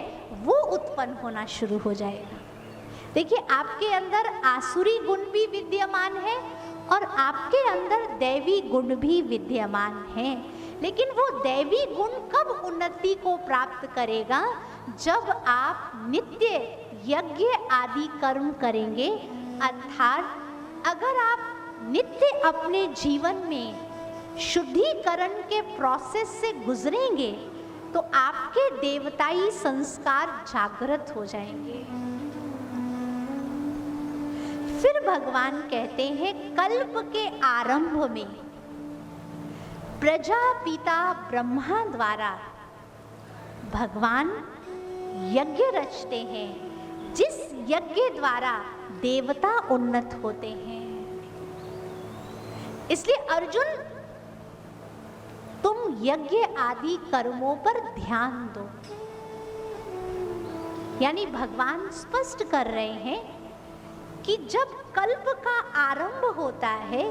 वो उत्पन्न होना शुरू हो जाएगा। देखिए, आपके अंदर आसुरी गुण भी विद्यमान है और आपके अंदर दैवी गुण भी विद्यमान है। लेकिन वो दैवी गुण कब उन्नति को प्राप्त करेगा जब आप नित्य यज्ञ आदि कर्म करेंगे। अर्थात अगर आप नित्य अपने जीवन में शुद्धिकरण के प्रोसेस से गुजरेंगे तो आपके देवताई संस्कार जागृत हो जाएंगे। फिर भगवान कहते हैं कल्प के आरंभ में प्रजापिता ब्रह्मा द्वारा भगवान यज्ञ रचते हैं, जिस यज्ञ द्वारा देवता उन्नत होते हैं। इसलिए अर्जुन, तुम यज्ञ आदि कर्मों पर ध्यान दो। यानी भगवान स्पष्ट कर रहे हैं कि जब कल्प का आरंभ होता है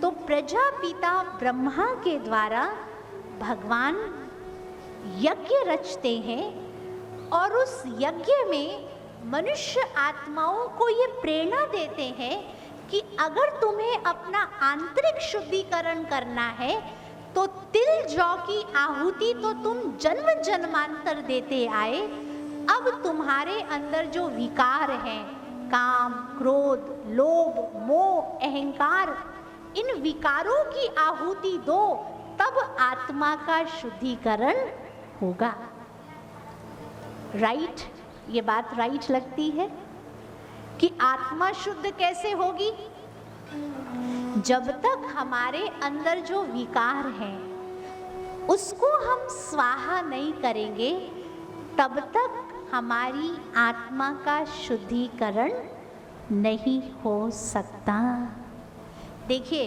तो प्रजापिता ब्रह्मा के द्वारा भगवान यज्ञ रचते हैं और उस यज्ञ में मनुष्य आत्माओं को ये प्रेरणा देते हैं कि अगर तुम्हें अपना आंतरिक शुद्धिकरण करना है तो तिल जौ की आहुति तो तुम जन्म जन्मांतर देते आए, अब तुम्हारे अंदर जो विकार हैं, काम, क्रोध, लोभ, मोह, अहंकार, इन विकारों की आहुति दो, तब आत्मा का शुद्धिकरण होगा। राइट? ये बात राइट लगती है कि आत्मा शुद्ध कैसे होगी? जब तक हमारे अंदर जो विकार हैं उसको हम स्वाहा नहीं करेंगे, तब तक हमारी आत्मा का शुद्धिकरण नहीं हो सकता। देखिए,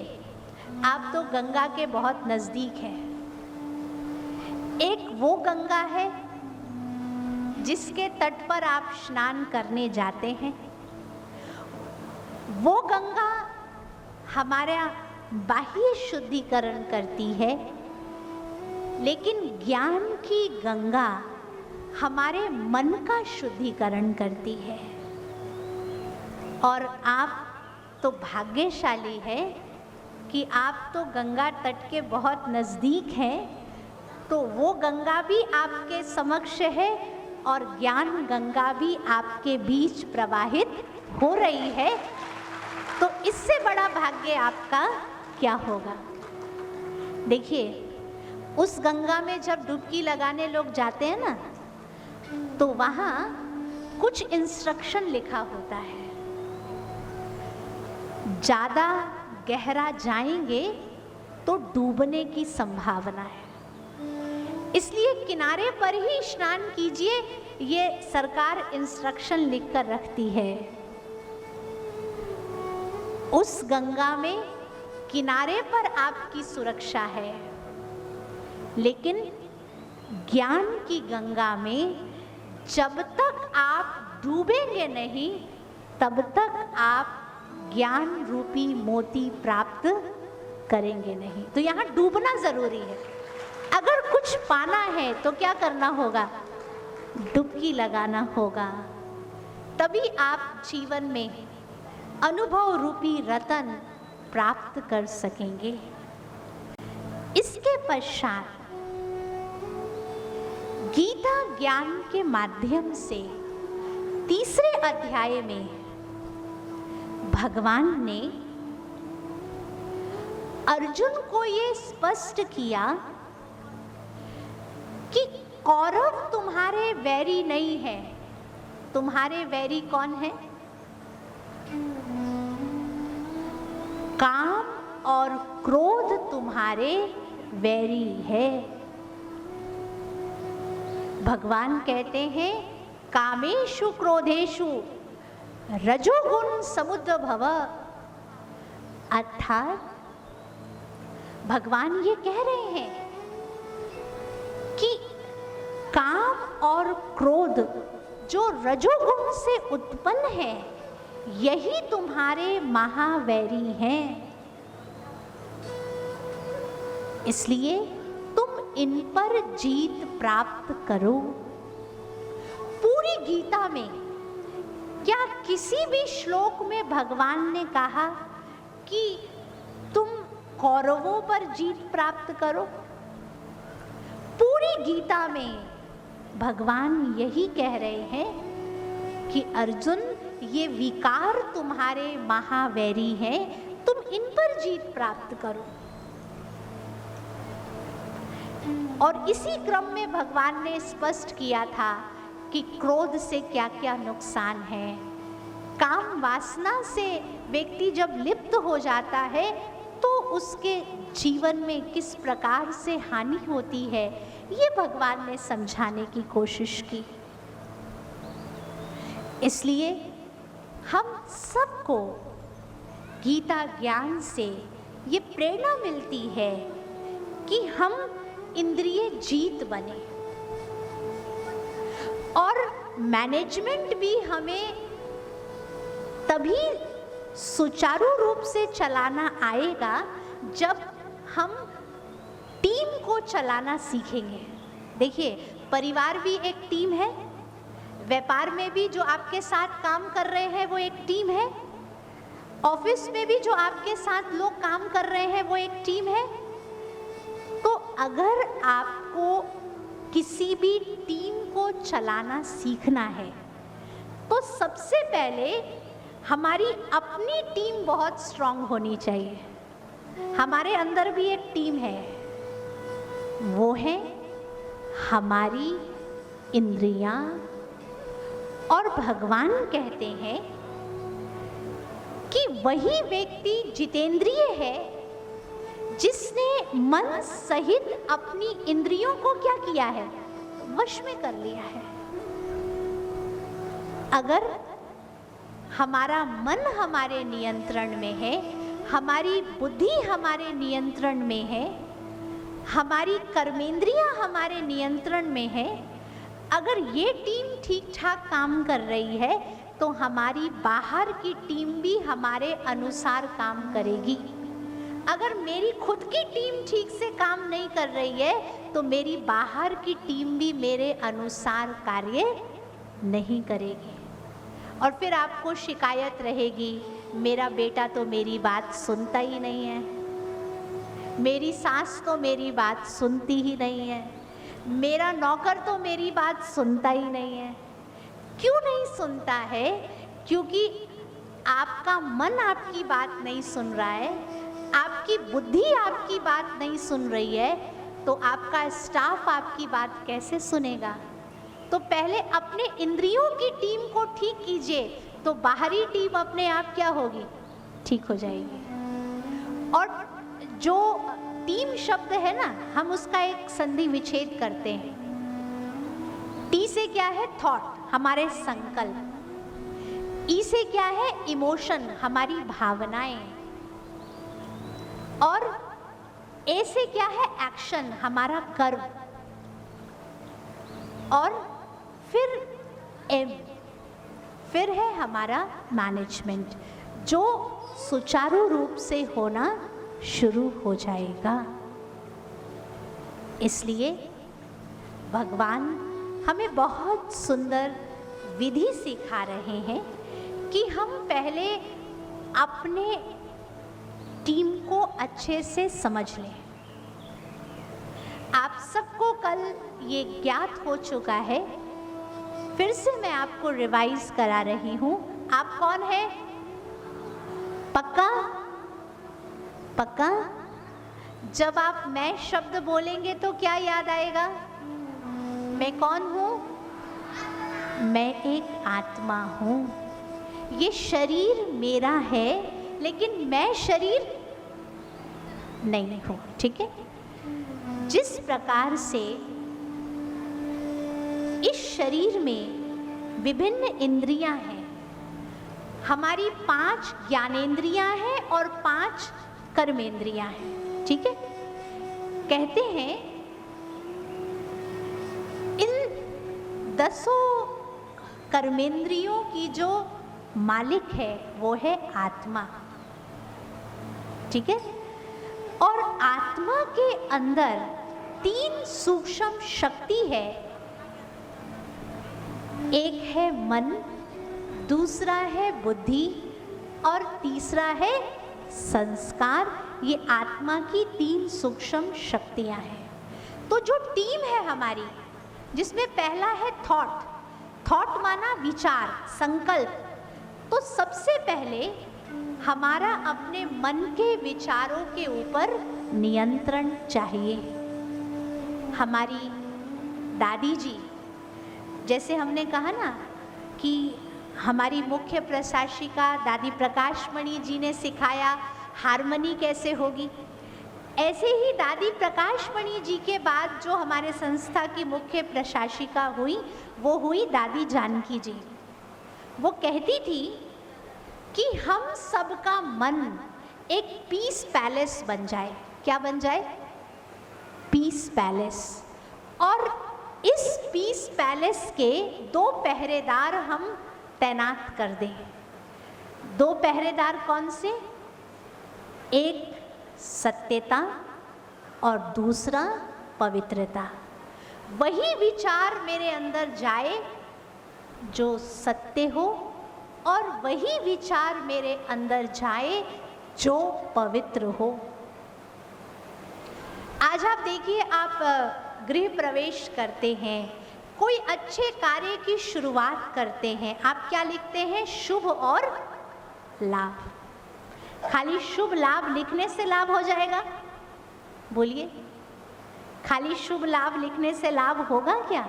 आप तो गंगा के बहुत नजदीक हैं। एक वो गंगा है जिसके तट पर आप स्नान करने जाते हैं। वो गंगा हमारा बाह्य शुद्धिकरण करती है, लेकिन ज्ञान की गंगा हमारे मन का शुद्धिकरण करती है। और आप तो भाग्यशाली है कि आप तो गंगा तट के बहुत नज़दीक हैं, तो वो गंगा भी आपके समक्ष है और ज्ञान गंगा भी आपके बीच प्रवाहित हो रही है। तो इससे बड़ा भाग्य आपका क्या होगा? देखिए, उस गंगा में जब डुबकी लगाने लोग जाते हैं ना, तो वहाँ कुछ इंस्ट्रक्शन लिखा होता है। ज़्यादा गहरा जाएंगे तो डूबने की संभावना है, इसलिए किनारे पर ही स्नान कीजिए, ये सरकार इंस्ट्रक्शन लिखकर रखती है। उस गंगा में किनारे पर आपकी सुरक्षा है, लेकिन ज्ञान की गंगा में जब तक आप डूबेंगे नहीं, तब तक आप ज्ञान रूपी मोती प्राप्त करेंगे नहीं। तो यहाँ डूबना जरूरी है। अगर कुछ पाना है तो क्या करना होगा? डुबकी लगाना होगा, तभी आप जीवन में अनुभव रूपी रतन प्राप्त कर सकेंगे। इसके पश्चात गीता ज्ञान के माध्यम से तीसरे अध्याय में भगवान ने अर्जुन को ये स्पष्ट किया कि कौरव तुम्हारे वैरी नहीं है। तुम्हारे वैरी कौन है? काम और क्रोध तुम्हारे वैरी है। भगवान कहते हैं कामेषु क्रोधेषु रजोगुण समुद्भव। अर्थात भगवान ये कह रहे हैं कि काम और क्रोध जो रजोगुण से उत्पन्न है, यही तुम्हारे महावैरी हैं। इसलिए तुम इन पर जीत प्राप्त करो। पूरी गीता में क्या किसी भी श्लोक में भगवान ने कहा कि तुम कौरवों पर जीत प्राप्त करो? पूरी गीता में भगवान यही कह रहे हैं कि अर्जुन, ये विकार तुम्हारे महावैरी हैं, तुम इन पर जीत प्राप्त करो। और इसी क्रम में भगवान ने स्पष्ट किया था कि क्रोध से क्या क्या नुकसान है, काम वासना से व्यक्ति जब लिप्त हो जाता है तो उसके जीवन में किस प्रकार से हानि होती है, ये भगवान ने समझाने की कोशिश की। इसलिए हम सबको गीता ज्ञान से ये प्रेरणा मिलती है कि हम इंद्रिय जीत बने, और मैनेजमेंट भी हमें तभी सुचारू रूप से चलाना आएगा जब हम टीम को चलाना सीखेंगे। देखिए, परिवार भी एक टीम है, व्यापार में भी जो आपके साथ काम कर रहे हैं वो एक टीम है, ऑफिस में भी जो आपके साथ लोग काम कर रहे हैं वो एक टीम है। तो अगर आपको किसी भी टीम को चलाना सीखना है तो सबसे पहले हमारी अपनी टीम बहुत स्ट्रांग होनी चाहिए। हमारे अंदर भी एक टीम है, वो है हमारी इंद्रियां। और भगवान कहते हैं कि वही व्यक्ति जितेंद्रिय है जिसने मन सहित अपनी इंद्रियों को क्या किया है, वश में कर लिया है। अगर हमारा मन हमारे नियंत्रण में है, हमारी बुद्धि हमारे नियंत्रण में है, हमारी कर्मेंद्रियां हमारे नियंत्रण में है, अगर ये टीम ठीक ठाक काम कर रही है तो हमारी बाहर की टीम भी हमारे अनुसार काम करेगी। अगर मेरी खुद की टीम ठीक से काम नहीं कर रही है तो मेरी बाहर की टीम भी मेरे अनुसार कार्य नहीं करेगी, और फिर आपको शिकायत रहेगी, मेरा बेटा तो मेरी बात सुनता ही नहीं है, मेरी सास तो मेरी बात सुनती ही नहीं है, मेरा नौकर तो मेरी बात सुनता ही नहीं है। क्यों नहीं सुनता है? क्योंकि आपका मन आपकी बात नहीं सुन रहा है, आपकी बुद्धि आपकी बात नहीं सुन रही है, तो आपका स्टाफ आपकी बात कैसे सुनेगा? तो पहले अपने इंद्रियों की टीम को ठीक कीजिए, तो बाहरी टीम अपने आप क्या होगी, ठीक हो जाएगी। और जो टीम शब्द है ना, हम उसका एक संधि विच्छेद करते हैं। टी से क्या है, थॉट, हमारे संकल्प। ई से क्या है, इमोशन, हमारी भावनाएं। और ए से क्या है, एक्शन, हमारा कर्म। और फिर एम, फिर है हमारा मैनेजमेंट, जो सुचारू रूप से होना शुरू हो जाएगा। इसलिए भगवान हमें बहुत सुंदर विधि सिखा रहे हैं कि हम पहले अपने टीम को अच्छे से समझ लें। आप सबको कल ये ज्ञात हो चुका है, फिर से मैं आपको रिवाइज करा रही हूँ। आप कौन है? पक्का? पक्का? जब आप मैं शब्द बोलेंगे तो क्या याद आएगा? मैं कौन हूँ? मैं एक आत्मा हूँ। ये शरीर मेरा है, लेकिन मैं शरीर नहीं हूँ। ठीक है? जिस प्रकार से इस शरीर में विभिन्न इंद्रियां हैं, हमारी 5 ज्ञानेंद्रियां हैं और 5 कर्मेंद्रियां हैं। ठीक है? कहते हैं इन 10 कर्मेंद्रियों की जो मालिक है वो है आत्मा। ठीक है? और आत्मा के अंदर 3 सूक्ष्म शक्ति है। एक है मन, दूसरा है बुद्धि और तीसरा है संस्कार। ये आत्मा की 3 सूक्ष्म शक्तियां हैं। तो जो टीम है हमारी, जिसमें पहला है थॉट, थॉट माना विचार, संकल्प। तो सबसे पहले हमारा अपने मन के विचारों के ऊपर नियंत्रण चाहिए। हमारी दादी जी, जैसे हमने कहा ना कि हमारी मुख्य प्रशासिका दादी प्रकाशमणि जी ने सिखाया हारमोनी कैसे होगी। ऐसे ही दादी प्रकाशमणि जी के बाद जो हमारे संस्था की मुख्य प्रशासिका हुई वो हुई दादी जानकी जी। वो कहती थी कि हम सबका मन एक पीस पैलेस बन जाए। क्या बन जाए? Piece palace. और इस पीस पैलेस के 2 पहरेदार हम तैनात कर दें। 2 पहरेदार कौन से? एक सत्यता और दूसरा पवित्रता। वही विचार मेरे अंदर जाए जो सत्य हो और वही विचार मेरे अंदर जाए जो पवित्र हो। आज आप देखिए, आप गृह प्रवेश करते हैं, कोई अच्छे कार्य की शुरुआत करते हैं, आप क्या लिखते हैं? शुभ और लाभ। खाली शुभ लाभ लिखने से लाभ हो जाएगा? बोलिए, खाली शुभ लाभ लिखने से लाभ होगा क्या?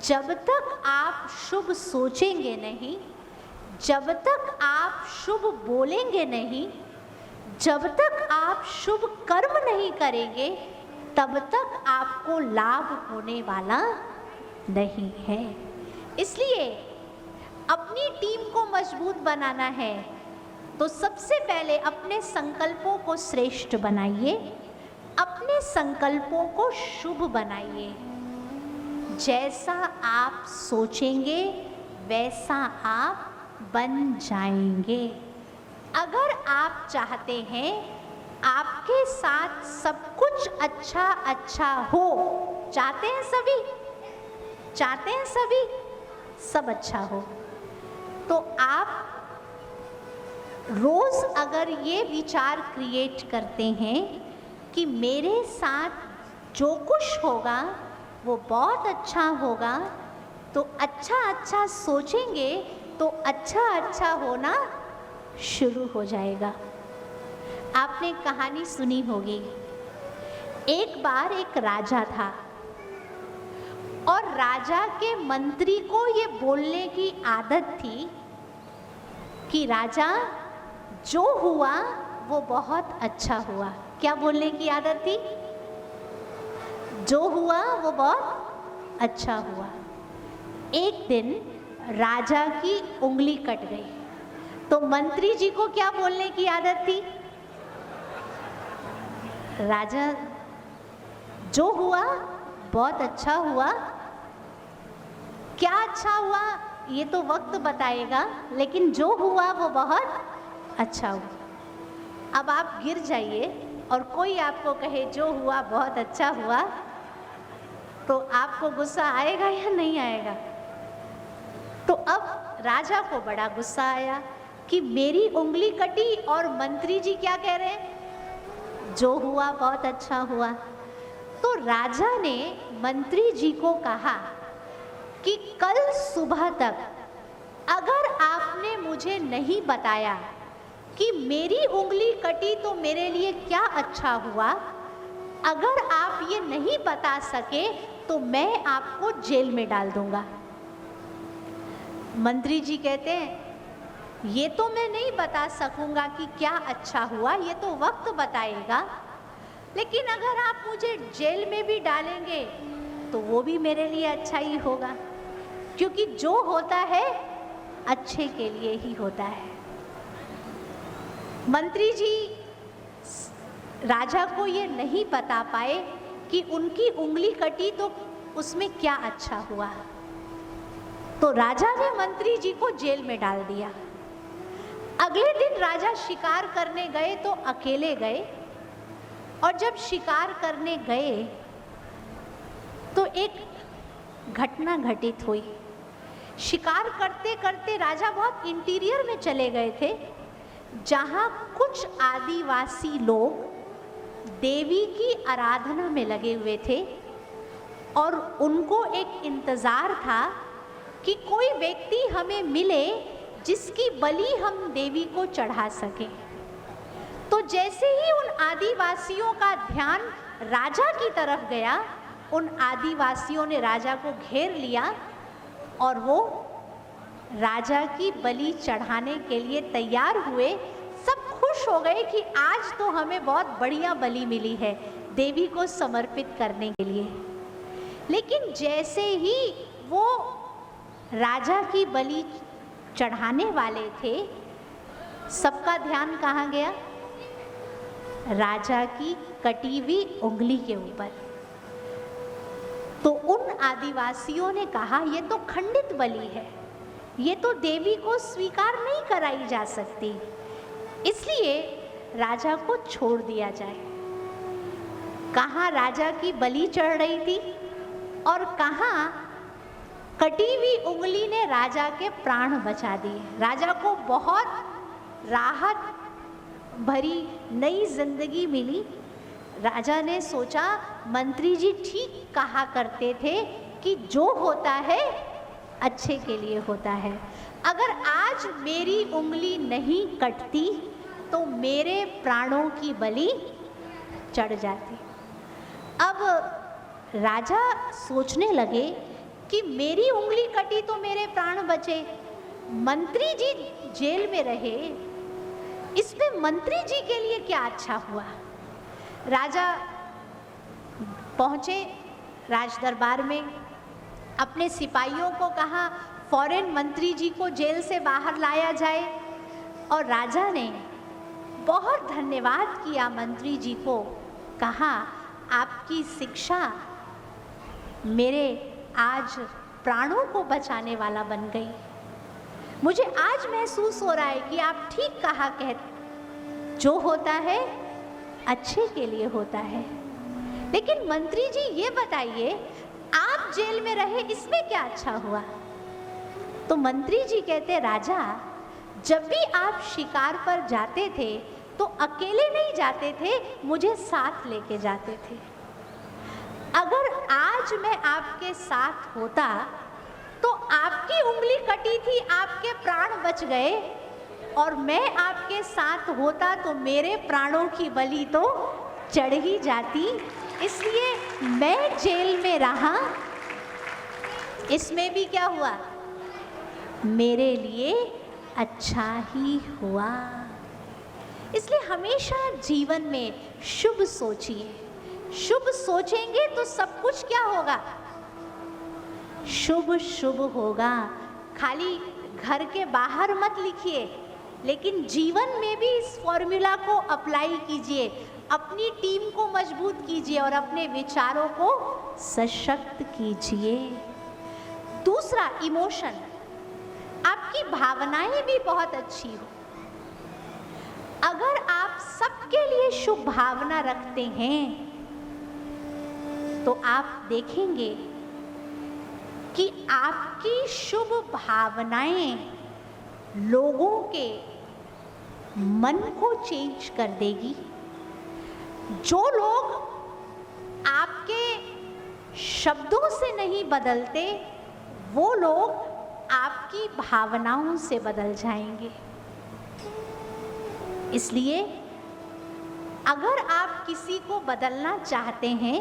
जब तक आप शुभ सोचेंगे नहीं, जब तक आप शुभ बोलेंगे नहीं, जब तक आप शुभ कर्म नहीं करेंगे, तब तक आपको लाभ होने वाला नहीं है। इसलिए अपनी टीम को मजबूत बनाना है तो सबसे पहले अपने संकल्पों को श्रेष्ठ बनाइए, अपने संकल्पों को शुभ बनाइए। जैसा आप सोचेंगे वैसा आप बन जाएंगे। अगर आप चाहते हैं आपके साथ सब कुछ अच्छा अच्छा हो, चाहते हैं सभी, चाहते हैं सभी सब अच्छा हो, तो आप रोज अगर ये विचार क्रिएट करते हैं कि मेरे साथ जो कुछ होगा वो बहुत अच्छा होगा, तो अच्छा अच्छा सोचेंगे तो अच्छा अच्छा होना शुरू हो जाएगा। आपने कहानी सुनी होगी, एक बार एक राजा था और राजा के मंत्री को ये बोलने की आदत थी कि राजा जो हुआ वो बहुत अच्छा हुआ। क्या बोलने की आदत थी? जो हुआ वो बहुत अच्छा हुआ। एक दिन राजा की उंगली कट गई तो मंत्री जी को क्या बोलने की आदत थी? राजा जो हुआ बहुत अच्छा हुआ। क्या अच्छा हुआ ये तो वक्त बताएगा, लेकिन जो हुआ वो बहुत अच्छा हुआ। अब आप गिर जाइए और कोई आपको कहे जो हुआ बहुत अच्छा हुआ, तो आपको गुस्सा आएगा या नहीं आएगा? तो अब राजा को बड़ा गुस्सा आया कि मेरी उंगली कटी और मंत्री जी क्या कह रहे हैं? जो हुआ बहुत अच्छा हुआ। तो राजा ने मंत्री जी को कहा कि कल सुबह तक अगर आपने मुझे नहीं बताया कि मेरी उंगली कटी तो मेरे लिए क्या अच्छा हुआ, अगर आप ये नहीं बता सके तो मैं आपको जेल में डाल दूंगा। मंत्री जी कहते हैं ये तो मैं नहीं बता सकूंगा कि क्या अच्छा हुआ, ये तो वक्त बताएगा, लेकिन अगर आप मुझे जेल में भी डालेंगे तो वो भी मेरे लिए अच्छा ही होगा, क्योंकि जो होता है अच्छे के लिए ही होता है। मंत्री जी राजा को ये नहीं बता पाए कि उनकी उंगली कटी तो उसमें क्या अच्छा हुआ, तो राजा ने मंत्री जी को जेल में डाल दिया। अगले दिन राजा शिकार करने गए तो अकेले गए, और जब शिकार करने गए तो एक घटना घटित हुई। शिकार करते करते राजा बहुत इंटीरियर में चले गए थे, जहाँ कुछ आदिवासी लोग देवी की आराधना में लगे हुए थे, और उनको एक इंतज़ार था कि कोई व्यक्ति हमें मिले जिसकी बलि हम देवी को चढ़ा सकें। तो जैसे ही उन आदिवासियों का ध्यान राजा की तरफ गया, उन आदिवासियों ने राजा को घेर लिया और वो राजा की बलि चढ़ाने के लिए तैयार हुए। सब खुश हो गए कि आज तो हमें बहुत बढ़िया बलि मिली है देवी को समर्पित करने के लिए। लेकिन जैसे ही वो राजा की बलि चढ़ाने वाले थे, सबका ध्यान कहाँ गया? राजा की कटी हुई उंगली के ऊपर। तो उन आदिवासियों ने कहा, ये तो खंडित बलि है, ये तो देवी को स्वीकार नहीं कराई जा सकती, इसलिए राजा को छोड़ दिया जाए। कहाँ राजा की बलि चढ़ रही थी और कहाँ कटी हुई उंगली ने राजा के प्राण बचा दिए। राजा को बहुत राहत भरी नई जिंदगी मिली। राजा ने सोचा, मंत्री जी ठीक कहा करते थे कि जो होता है अच्छे के लिए होता है। अगर आज मेरी उंगली नहीं कटती तो मेरे प्राणों की बलि चढ़ जाती। अब राजा सोचने लगे कि मेरी उंगली कटी तो मेरे प्राण बचे, मंत्री जी जेल में रहे, इसमें मंत्री जी के लिए क्या अच्छा हुआ। राजा पहुंचे राज दरबार में, अपने सिपाहियों को कहा फौरन मंत्री जी को जेल से बाहर लाया जाए। और राजा ने बहुत धन्यवाद किया मंत्री जी को, कहा आपकी शिक्षा मेरे आज प्राणों को बचाने वाला बन गई। मुझे आज महसूस हो रहा है कि आप ठीक कहा कहते, जो होता है अच्छे के लिए होता है। लेकिन मंत्री जी ये बताइए, आप जेल में रहे इसमें क्या अच्छा हुआ? तो मंत्री जी कहते, राजा जब भी आप शिकार पर जाते थे तो अकेले नहीं जाते थे, मुझे साथ लेके जाते थे। अगर आज मैं आपके साथ होता तो आपकी उंगली कटी थी, आपके प्राण बच गए, और मैं आपके साथ होता तो मेरे प्राणों की बलि तो चढ़ ही जाती। इसलिए मैं जेल में रहा, इसमें भी क्या हुआ? मेरे लिए अच्छा ही हुआ। इसलिए हमेशा जीवन में शुभ सोचिए। शुभ सोचेंगे तो सब कुछ क्या होगा? शुभ शुभ होगा। खाली घर के बाहर मत लिखिए, लेकिन जीवन में भी इस फॉर्मूला को अप्लाई कीजिए। अपनी टीम को मजबूत कीजिए और अपने विचारों को सशक्त कीजिए। दूसरा, इमोशन, आपकी भावनाएं भी बहुत अच्छी हो। अगर आप सबके लिए शुभ भावना रखते हैं तो आप देखेंगे कि आपकी शुभ भावनाएं लोगों के मन को चेंज कर देगी। जो लोग आपके शब्दों से नहीं बदलते, वो लोग आपकी भावनाओं से बदल जाएंगे। इसलिए अगर आप किसी को बदलना चाहते हैं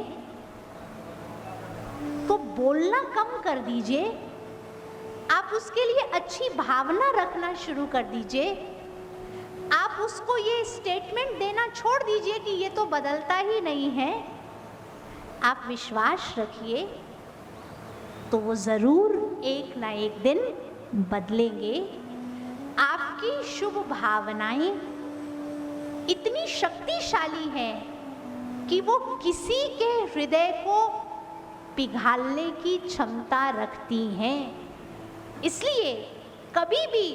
तो बोलना कम कर दीजिए, आप उसके लिए अच्छी भावना रखना शुरू कर दीजिए। आप उसको ये स्टेटमेंट देना छोड़ दीजिए कि ये तो बदलता ही नहीं है। आप विश्वास रखिए तो वो ज़रूर एक ना एक दिन बदलेंगे। आपकी शुभ भावनाएं इतनी शक्तिशाली हैं कि वो किसी के हृदय को पिघालने की क्षमता रखती हैं। इसलिए कभी भी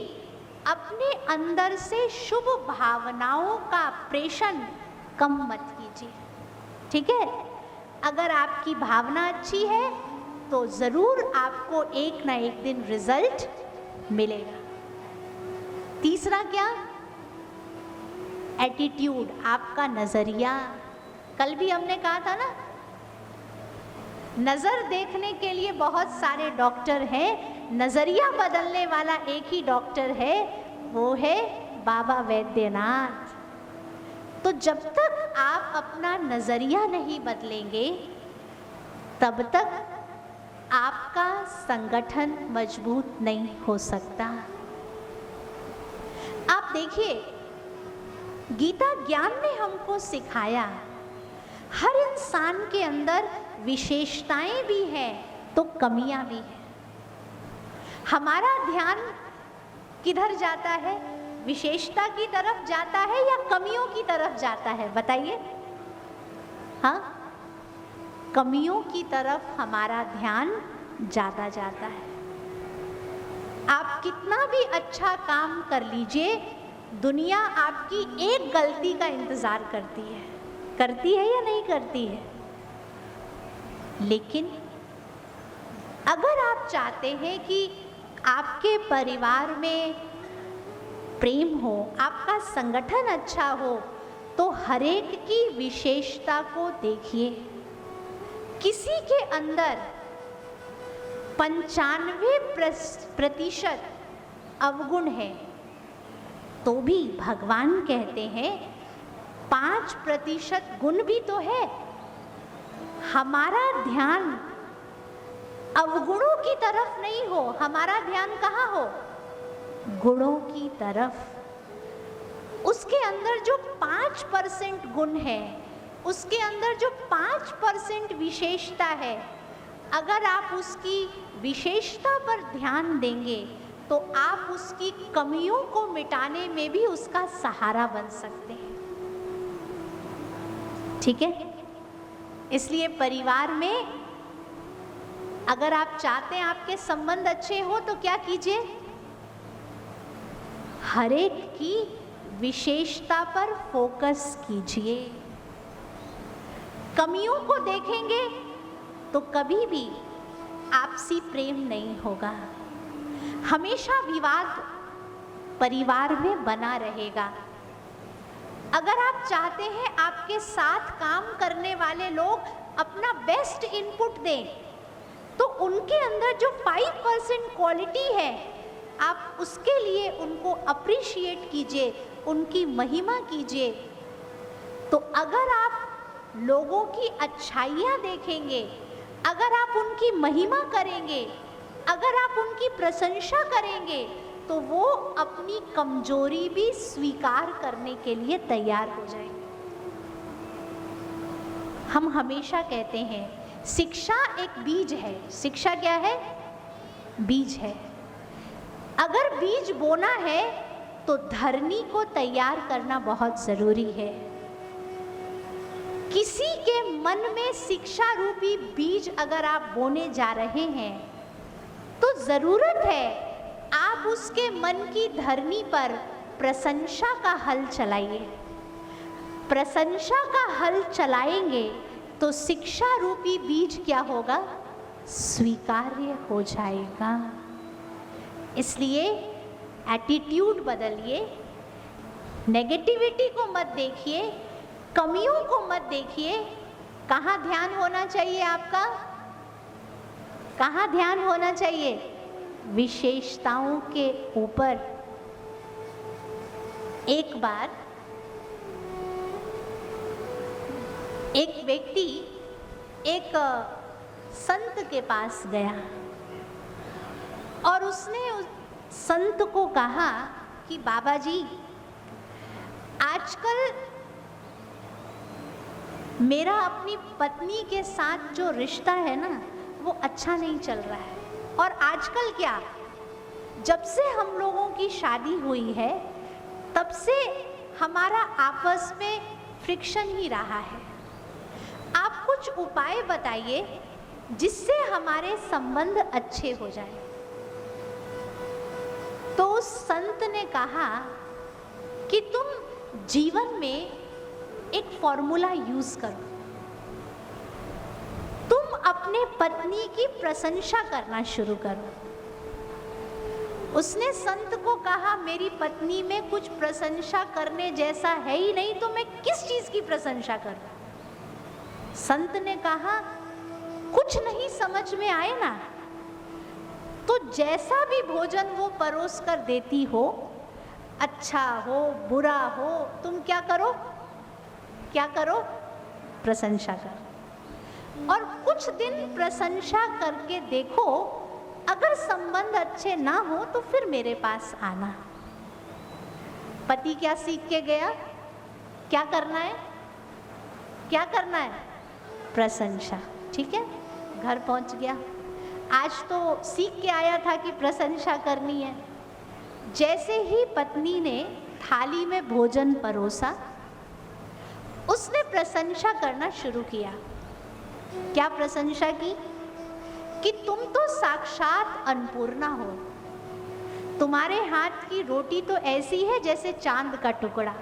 अपने अंदर से शुभ भावनाओं का प्रेषण कम मत कीजिए, ठीक है? अगर आपकी भावना अच्छी है तो ज़रूर आपको एक ना एक दिन रिजल्ट मिलेगा। तीसरा क्या? एटीट्यूड, आपका नज़रिया। कल भी हमने कहा था ना, नज़र देखने के लिए बहुत सारे डॉक्टर हैं, नज़रिया बदलने वाला एक ही डॉक्टर है, वो है बाबा वैद्यनाथ। तो जब तक आप अपना नज़रिया नहीं बदलेंगे, तब तक आपका संगठन मजबूत नहीं हो सकता। आप देखिए, गीता ज्ञान ने हमको सिखाया हर इंसान के अंदर विशेषताएं भी हैं तो कमियां भी हैं। हमारा ध्यान किधर जाता है? विशेषता की तरफ जाता है या कमियों की तरफ जाता है? बताइए। हाँ, कमियों की तरफ हमारा ध्यान ज्यादा जाता है। आप कितना भी अच्छा काम कर लीजिए, दुनिया आपकी एक गलती का इंतजार करती है या नहीं करती है? लेकिन अगर आप चाहते हैं कि आपके परिवार में प्रेम हो, आपका संगठन अच्छा हो, तो हर एक की विशेषता को देखिए। किसी के अंदर 95% अवगुण है, तो भी भगवान कहते हैं 5% गुण भी तो है। हमारा ध्यान अवगुणों की तरफ नहीं हो, हमारा ध्यान कहाँ हो? गुणों की तरफ। उसके अंदर जो 5% गुण है, उसके अंदर जो 5% विशेषता है, अगर आप उसकी विशेषता पर ध्यान देंगे तो आप उसकी कमियों को मिटाने में भी उसका सहारा बन सकते हैं। ठीक है? इसलिए परिवार में अगर आप चाहते हैं आपके संबंध अच्छे हो तो क्या कीजिए? हर एक की विशेषता पर फोकस कीजिए। कमियों को देखेंगे तो कभी भी आपसी प्रेम नहीं होगा, हमेशा विवाद परिवार में बना रहेगा। अगर आप चाहते हैं आपके साथ काम करने वाले लोग अपना बेस्ट इनपुट दें, तो उनके अंदर जो 5% क्वालिटी है, आप उसके लिए उनको अप्रिशिएट कीजिए, उनकी महिमा कीजिए। तो अगर आप लोगों की अच्छाइयाँ देखेंगे, अगर आप उनकी महिमा करेंगे, अगर आप उनकी प्रशंसा करेंगे, तो वो अपनी कमजोरी भी स्वीकार करने के लिए तैयार हो जाएंगे। हम हमेशा कहते हैं शिक्षा एक बीज है। शिक्षा क्या है? बीज है। अगर बीज बोना है तो धरनी को तैयार करना बहुत जरूरी है। किसी के मन में शिक्षा रूपी बीज अगर आप बोने जा रहे हैं तो जरूरत है आप उसके मन की धरनी पर प्रशंसा का हल चलाइए। प्रशंसा का हल चलाएंगे तो शिक्षा रूपी बीज क्या होगा? स्वीकार्य हो जाएगा। इसलिए एटीट्यूड बदलिए, नेगेटिविटी को मत देखिए, कमियों को मत देखिए। कहाँ ध्यान होना चाहिए आपका? कहाँ ध्यान होना चाहिए? विशेषताओं के ऊपर। एक बार एक व्यक्ति एक संत के पास गया और उसने उस संत को कहा कि बाबा जी, आजकल मेरा अपनी पत्नी के साथ जो रिश्ता है ना, वो अच्छा नहीं चल रहा है। और आजकल क्या, जब से हम लोगों की शादी हुई है तब से हमारा आपस में फ्रिक्शन ही रहा है। आप कुछ उपाय बताइए जिससे हमारे संबंध अच्छे हो जाए। तो उस संत ने कहा कि तुम जीवन में एक फॉर्मूला यूज करो। तुम अपने पत्नी की प्रशंसा करना शुरू करो। उसने संत को कहा, मेरी पत्नी में कुछ प्रशंसा करने जैसा है ही नहीं, तो मैं किस चीज की प्रशंसा करूं? संत ने कहा, कुछ नहीं समझ में आए ना, तो जैसा भी भोजन वो परोस कर देती हो, अच्छा हो बुरा हो, तुम क्या करो? क्या करो? प्रशंसा करो। और कुछ दिन प्रशंसा करके देखो, अगर संबंध अच्छे ना हो तो फिर मेरे पास आना। पति क्या सीख के गया? क्या करना है? क्या करना है? प्रशंसा। ठीक है, घर पहुंच गया। आज तो सीख के आया था कि प्रशंसा करनी है। जैसे ही पत्नी ने थाली में भोजन परोसा, उसने प्रशंसा करना शुरू किया। क्या प्रशंसा की? कि तुम तो साक्षात अन्नपूर्णा हो, तुम्हारे हाथ की रोटी तो ऐसी है जैसे चांद का टुकड़ा,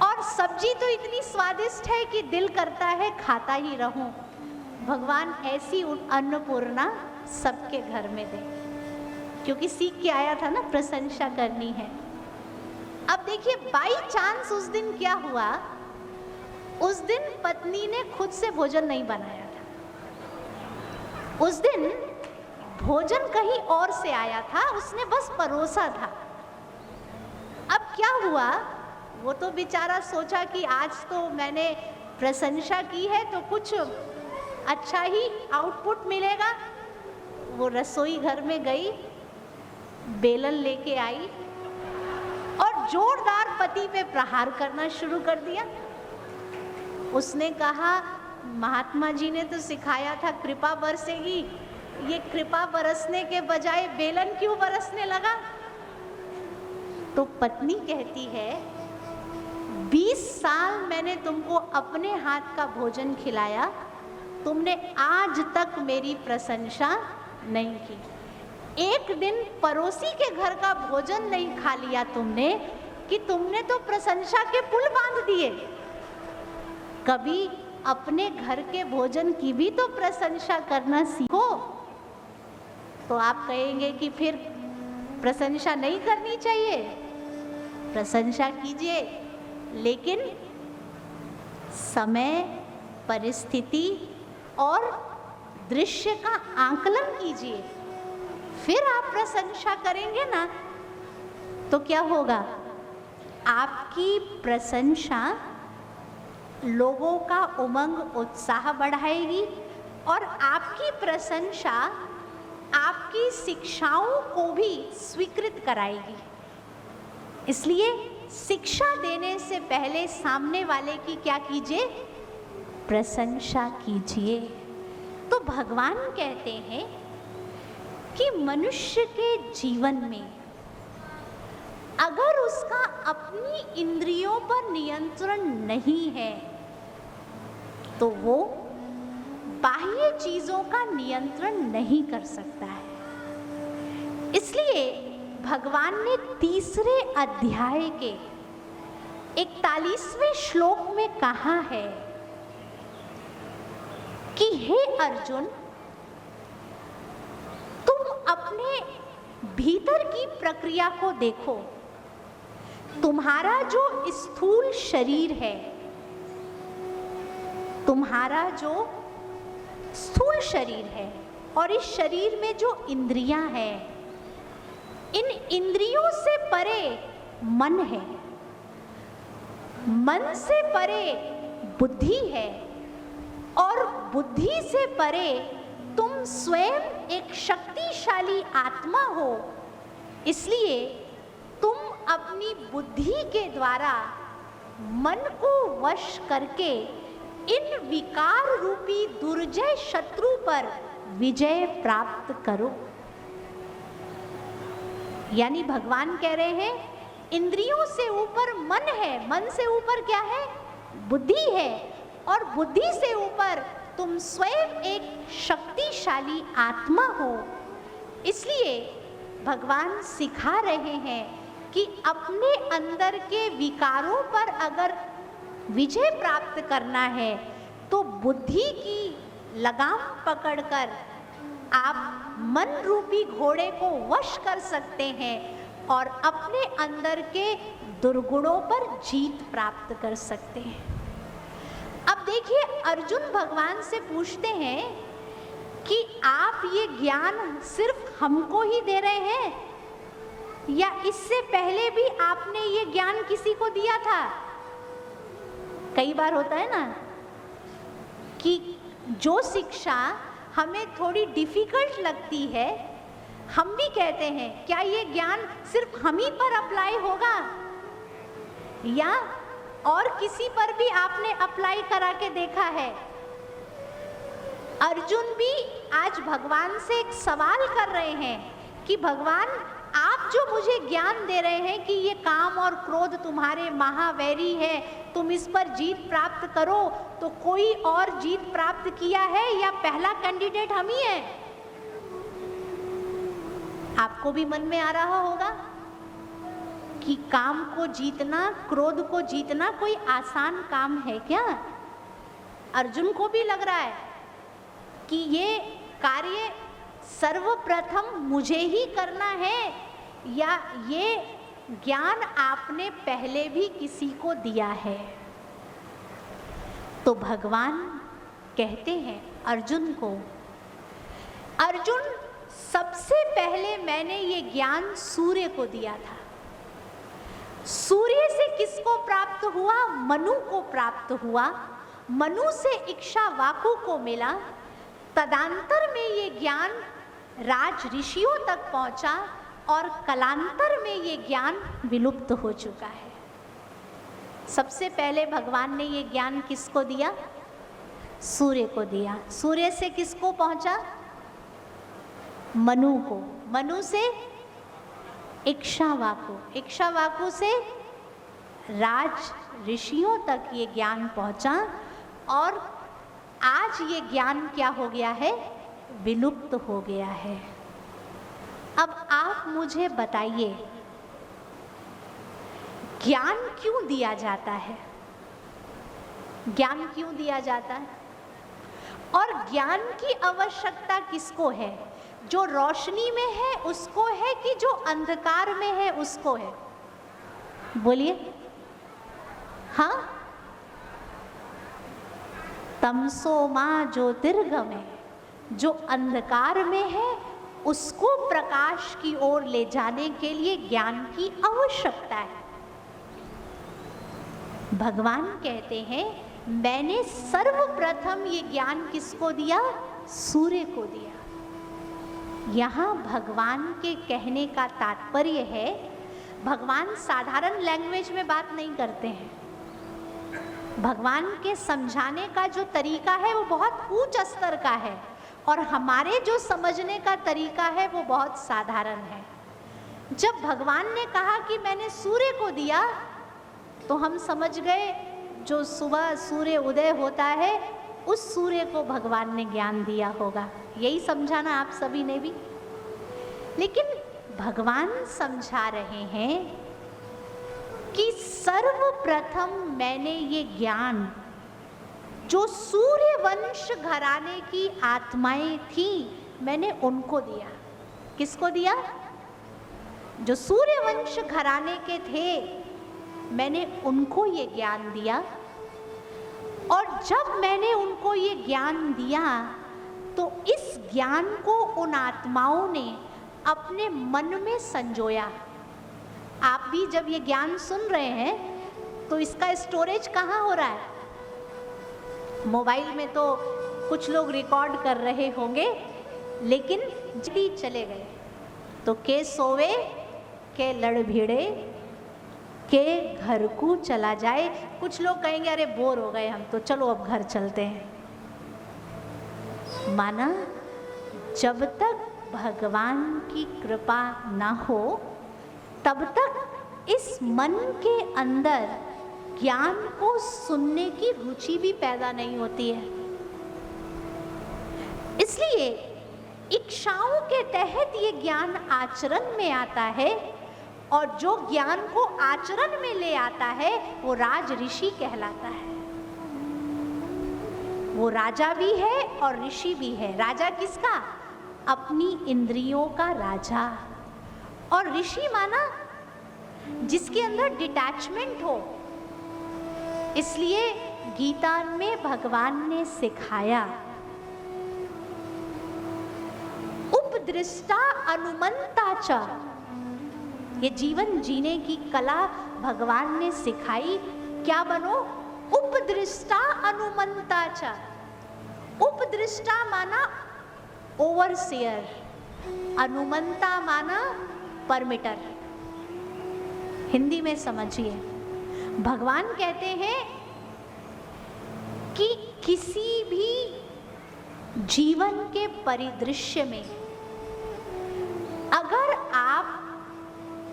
और सब्जी तो इतनी स्वादिष्ट है कि दिल करता है खाता ही रहूं। भगवान ऐसी अन्नपूर्णा सबके घर में दे, क्योंकि सीख के आया था ना प्रशंसा करनी है। अब देखिए, बाई चांस उस दिन क्या हुआ, उस दिन पत्नी ने खुद से भोजन नहीं बनाया था। उस दिन भोजन कहीं और से आया था, उसने बस परोसा था। अब क्या हुआ, वो तो बेचारा सोचा कि आज तो मैंने प्रशंसा की है तो कुछ अच्छा ही आउटपुट मिलेगा। वो रसोई घर में गई, बेलन लेके आई और जोरदार पति पे प्रहार करना शुरू कर दिया। उसने कहा, महात्मा जी ने तो सिखाया था कृपा बरसेगी, ये कृपा बरसने के बजाय बेलन क्यों बरसने लगा? तो पत्नी कहती है, 20 साल मैंने तुमको अपने हाथ का भोजन खिलाया, तुमने आज तक मेरी प्रशंसा नहीं की। एक दिन पड़ोसी के घर का भोजन नहीं खा लिया तुमने कि तुमने तो प्रशंसा के पुल बांध दिए। कभी अपने घर के भोजन की भी तो प्रशंसा करना सीखो। तो आप कहेंगे कि फिर प्रशंसा नहीं करनी चाहिए। प्रशंसा कीजिए, लेकिन समय, परिस्थिति और दृश्य का आकलन कीजिए, फिर आप प्रशंसा करेंगे ना तो क्या होगा? आपकी प्रशंसा लोगों का उमंग, उत्साह बढ़ाएगी और आपकी प्रशंसा आपकी शिक्षाओं को भी स्वीकृत कराएगी। इसलिए शिक्षा देने से पहले सामने वाले की क्या कीजिए? प्रशंसा कीजिए। तो भगवान कहते हैं कि मनुष्य के जीवन में अगर उसका अपनी इंद्रियों पर नियंत्रण नहीं है तो वो बाह्य चीजों का नियंत्रण नहीं कर सकता है। इसलिए भगवान ने 3 अध्याय के 41वें श्लोक में कहा है कि हे अर्जुन, तुम अपने भीतर की प्रक्रिया को देखो। तुम्हारा जो स्थूल शरीर है, तुम्हारा जो स्थूल शरीर है और इस शरीर में जो इंद्रियां हैं, इन इंद्रियों से परे मन है, मन से परे बुद्धि है और बुद्धि से परे तुम स्वयं एक शक्तिशाली आत्मा हो। इसलिए तुम अपनी बुद्धि के द्वारा मन को वश करके इन विकार रूपी दुर्जय शत्रु पर विजय प्राप्त करो। यानी भगवान कह रहे हैं, इंद्रियों से ऊपर मन है, मन से ऊपर क्या है? बुद्धि है, और बुद्धि से ऊपर तुम स्वयं एक शक्तिशाली आत्मा हो। इसलिए भगवान सिखा रहे हैं कि अपने अंदर के विकारों पर अगर विजय प्राप्त करना है तो बुद्धि की लगाम पकड़कर आप मन रूपी घोड़े को वश कर सकते हैं और अपने अंदर के दुर्गुणों पर जीत प्राप्त कर सकते हैं। अब देखिए, अर्जुन भगवान से पूछते हैं कि आप ये ज्ञान सिर्फ हमको ही दे रहे हैं या इससे पहले भी आपने ये ज्ञान किसी को दिया था? कई बार होता है ना कि जो शिक्षा हमें थोड़ी डिफिकल्ट लगती है, हम भी कहते हैं क्या ये ज्ञान सिर्फ हम ही पर अप्लाई होगा या और किसी पर भी आपने अप्लाई करा के देखा है? अर्जुन भी आज भगवान से एक सवाल कर रहे हैं कि भगवान, आप जो मुझे ज्ञान दे रहे हैं कि ये काम और क्रोध तुम्हारे महावैरी है, तुम इस पर जीत प्राप्त करो, तो कोई और जीत प्राप्त किया है या पहला कैंडिडेट हम ही है? आपको भी मन में आ रहा होगा कि काम को जीतना, क्रोध को जीतना कोई आसान काम है क्या? अर्जुन को भी लग रहा है कि ये कार्य सर्वप्रथम मुझे ही करना है या ये ज्ञान आपने पहले भी किसी को दिया है। तो भगवान कहते हैं अर्जुन को, अर्जुन, सबसे पहले मैंने ये ज्ञान सूर्य को दिया था। सूर्य से किसको प्राप्त हुआ? मनु को प्राप्त हुआ। मनु से इक्ष्वाकु को मिला। तदांतर में ये ज्ञान राज ऋषियों तक पहुंचा और कलांतर में ये ज्ञान विलुप्त हो चुका है। सबसे पहले भगवान ने ये ज्ञान किसको दिया? सूर्य को दिया। सूर्य से किसको पहुंचा? मनु को। मनु से इक्ष्वाकु। इक्ष्वाकु से राज ऋषियों तक ये ज्ञान पहुंचा और आज ये ज्ञान क्या हो गया है? विलुप्त हो गया है। अब आप मुझे बताइए, ज्ञान क्यों दिया जाता है? ज्ञान क्यों दिया जाता है? और ज्ञान की आवश्यकता किसको है? जो रोशनी में है उसको है कि जो अंधकार में है उसको है? बोलिए। हाँ, तमसो मां ज्योतिर्गमय, जो अंधकार में है उसको प्रकाश की ओर ले जाने के लिए ज्ञान की आवश्यकता है। भगवान कहते हैं मैंने सर्वप्रथम ये ज्ञान किसको दिया? सूर्य को दिया। यहाँ भगवान के कहने का तात्पर्य है, भगवान साधारण लैंग्वेज में बात नहीं करते हैं। भगवान के समझाने का जो तरीका है वो बहुत उच्च स्तर का है और हमारे जो समझने का तरीका है वो बहुत साधारण है। जब भगवान ने कहा कि मैंने सूर्य को दिया, तो हम समझ गए जो सुबह सूर्य उदय होता है उस सूर्य को भगवान ने ज्ञान दिया होगा। यही समझा ना आप सभी ने भी? लेकिन भगवान समझा रहे हैं कि सर्वप्रथम मैंने ये ज्ञान जो सूर्य वंश घराने की आत्माएं थी, मैंने उनको दिया। किसको दिया? जो सूर्य वंश घराने के थे, मैंने उनको ये ज्ञान दिया। और जब मैंने उनको ये ज्ञान दिया तो इस ज्ञान को उन आत्माओं ने अपने मन में संजोया। आप भी जब ये ज्ञान सुन रहे हैं तो इसका स्टोरेज कहाँ हो रहा है? मोबाइल में तो कुछ लोग रिकॉर्ड कर रहे होंगे, लेकिन जल्दी चले गए तो के सोवे के लड़ भिड़े के घर को चला जाए। कुछ लोग कहेंगे अरे बोर हो गए हम तो, चलो अब घर चलते हैं। माना जब तक भगवान की कृपा ना हो तब तक इस मन के अंदर ज्ञान को सुनने की रुचि भी पैदा नहीं होती है। इसलिए इच्छाओं के तहत ये ज्ञान आचरण में आता है और जो ज्ञान को आचरण में ले आता है वो राज ऋषि कहलाता है। वो राजा भी है और ऋषि भी है। राजा किसका? अपनी इंद्रियों का राजा। और ऋषि माना जिसके अंदर डिटैचमेंट हो। इसलिए गीता में भगवान ने सिखाया उपदृष्टा अनुमंता च। ये जीवन जीने की कला भगवान ने सिखाई। क्या बनो? उपदृष्टा अनुमंता च। उपदृष्टा माना ओवरसियर, अनुमंता माना परमिटर। हिंदी में समझिए, भगवान कहते हैं कि किसी भी जीवन के परिदृश्य में अगर आप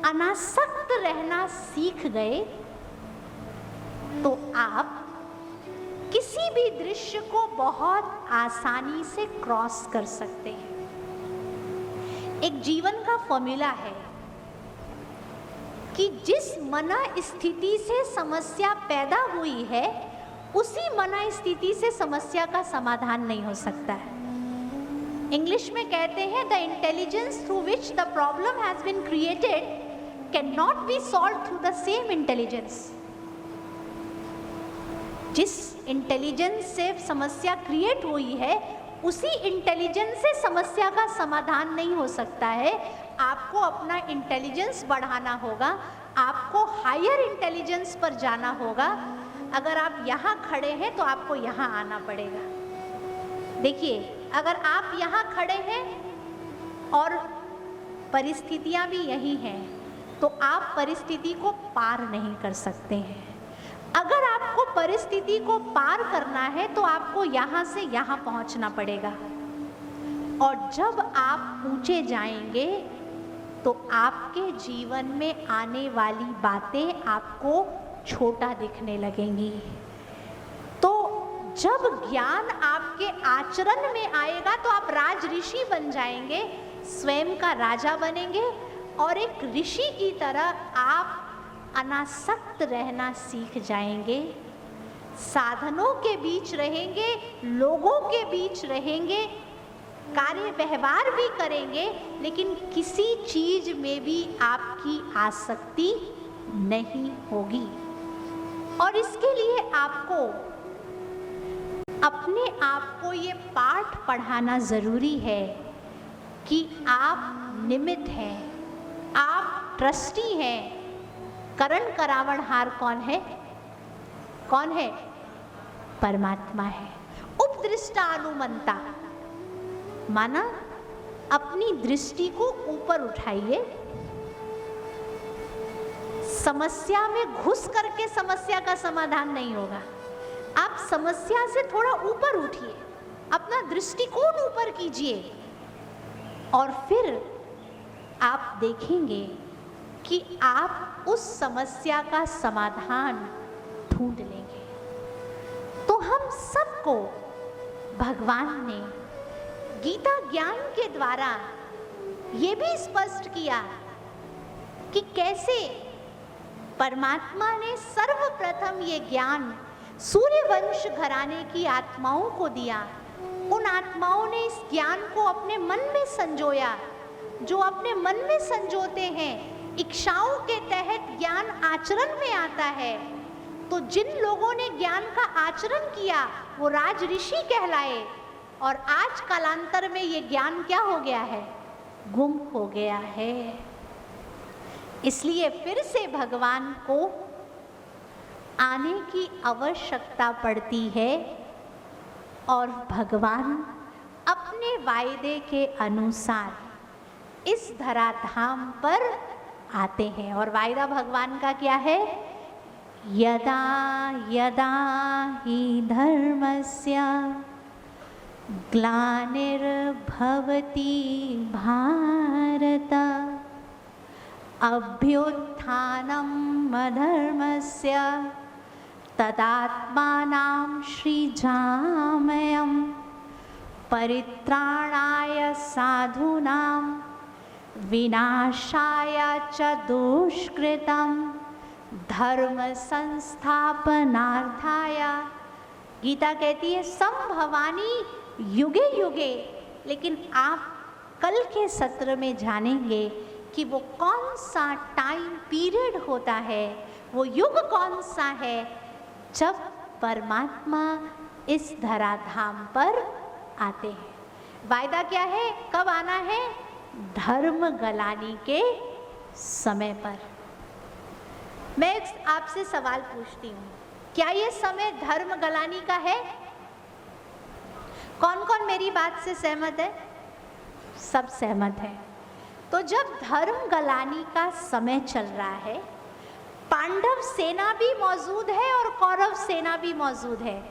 अनासक्त रहना सीख गए तो आप किसी भी दृश्य को बहुत आसानी से क्रॉस कर सकते हैं। एक जीवन का फॉर्मूला है कि जिस मना स्थिति से समस्या पैदा हुई है उसी मना स्थिति से समस्या का समाधान नहीं हो सकता है। इंग्लिश में कहते हैं the intelligence through which the problem has been created can not be solve through the same intelligence. जिस इंटेलिजेंस से समस्या क्रिएट हुई है उसी इंटेलिजेंस से समस्या का समाधान नहीं हो सकता है। आपको अपना इंटेलिजेंस बढ़ाना होगा, आपको हायर इंटेलिजेंस पर जाना होगा। अगर आप यहाँ खड़े हैं तो आपको यहाँ आना पड़ेगा। देखिए, अगर आप यहाँ खड़े हैं और परिस्थितियाँ भी यही हैं तो आप परिस्थिति को पार नहीं कर सकते हैं। अगर आपको परिस्थिति को पार करना है तो आपको यहाँ से यहाँ पहुँचना पड़ेगा। और जब आप ऊंचे जाएंगे तो आपके जीवन में आने वाली बातें आपको छोटा दिखने लगेंगी। तो जब ज्ञान आपके आचरण में आएगा तो आप राज ऋषि बन जाएंगे, स्वयं का राजा बनेंगे और एक ऋषि की तरह आप अनासक्त रहना सीख जाएंगे। साधनों के बीच रहेंगे, लोगों के बीच रहेंगे, कार्य व्यवहार भी करेंगे, लेकिन किसी चीज में भी आपकी आसक्ति नहीं होगी। और इसके लिए आपको अपने आप को ये पाठ पढ़ाना जरूरी है कि आप निमित्त हैं, आप ट्रस्टी हैं। करण करावणहार कौन है? कौन है? परमात्मा है। उपदृष्टा अनुमंता माना अपनी दृष्टि को ऊपर उठाइए। समस्या में घुस करके समस्या का समाधान नहीं होगा। आप समस्या से थोड़ा ऊपर उठिए, अपना दृष्टिकोण ऊपर कीजिए और फिर आप देखेंगे कि आप उस समस्या का समाधान ढूंढ लेंगे। तो हम सबको भगवान ने गीता ज्ञान के द्वारा ये भी स्पष्ट किया कि कैसे परमात्मा ने सर्वप्रथम ये ज्ञान सूर्यवंश घराने की आत्माओं को दिया। उन आत्माओं ने इस ज्ञान को अपने मन में संजोया। जो अपने मन में संजोते हैं, इच्छाओं के तहत ज्ञान आचरण में आता है। तो जिन लोगों ने ज्ञान का आचरण किया वो राज ऋषि कहलाए। और आज कालांतर में ये ज्ञान क्या हो गया है? गुम हो गया है। इसलिए फिर से भगवान को आने की आवश्यकता पड़ती है और भगवान अपने वायदे के अनुसार इस धराधाम पर आते हैं। और वायदा भगवान का क्या है? यदा यदा हि धर्मस्य ग्लानिर्भवति भारत अभ्युत्थानम् अधर्मस्य तदात्मानं सृजाम्यहं परित्राणाय साधूनां विनाशाय च दुष्कृतं धर्म संस्थापनार्थाय। गीता कहती है संभवानी युगे युगे। लेकिन आप कल के सत्र में जानेंगे कि वो कौन सा टाइम पीरियड होता है, वो युग कौन सा है जब परमात्मा इस धराधाम पर आते हैं। वायदा क्या है? कब आना है? धर्म गलानी के समय पर। मैं आपसे सवाल पूछती हूँ, क्या ये समय धर्म गलानी का है? कौन कौन मेरी बात से सहमत है? सब सहमत है। तो जब धर्म गलानी का समय चल रहा है, पांडव सेना भी मौजूद है और कौरव सेना भी मौजूद है,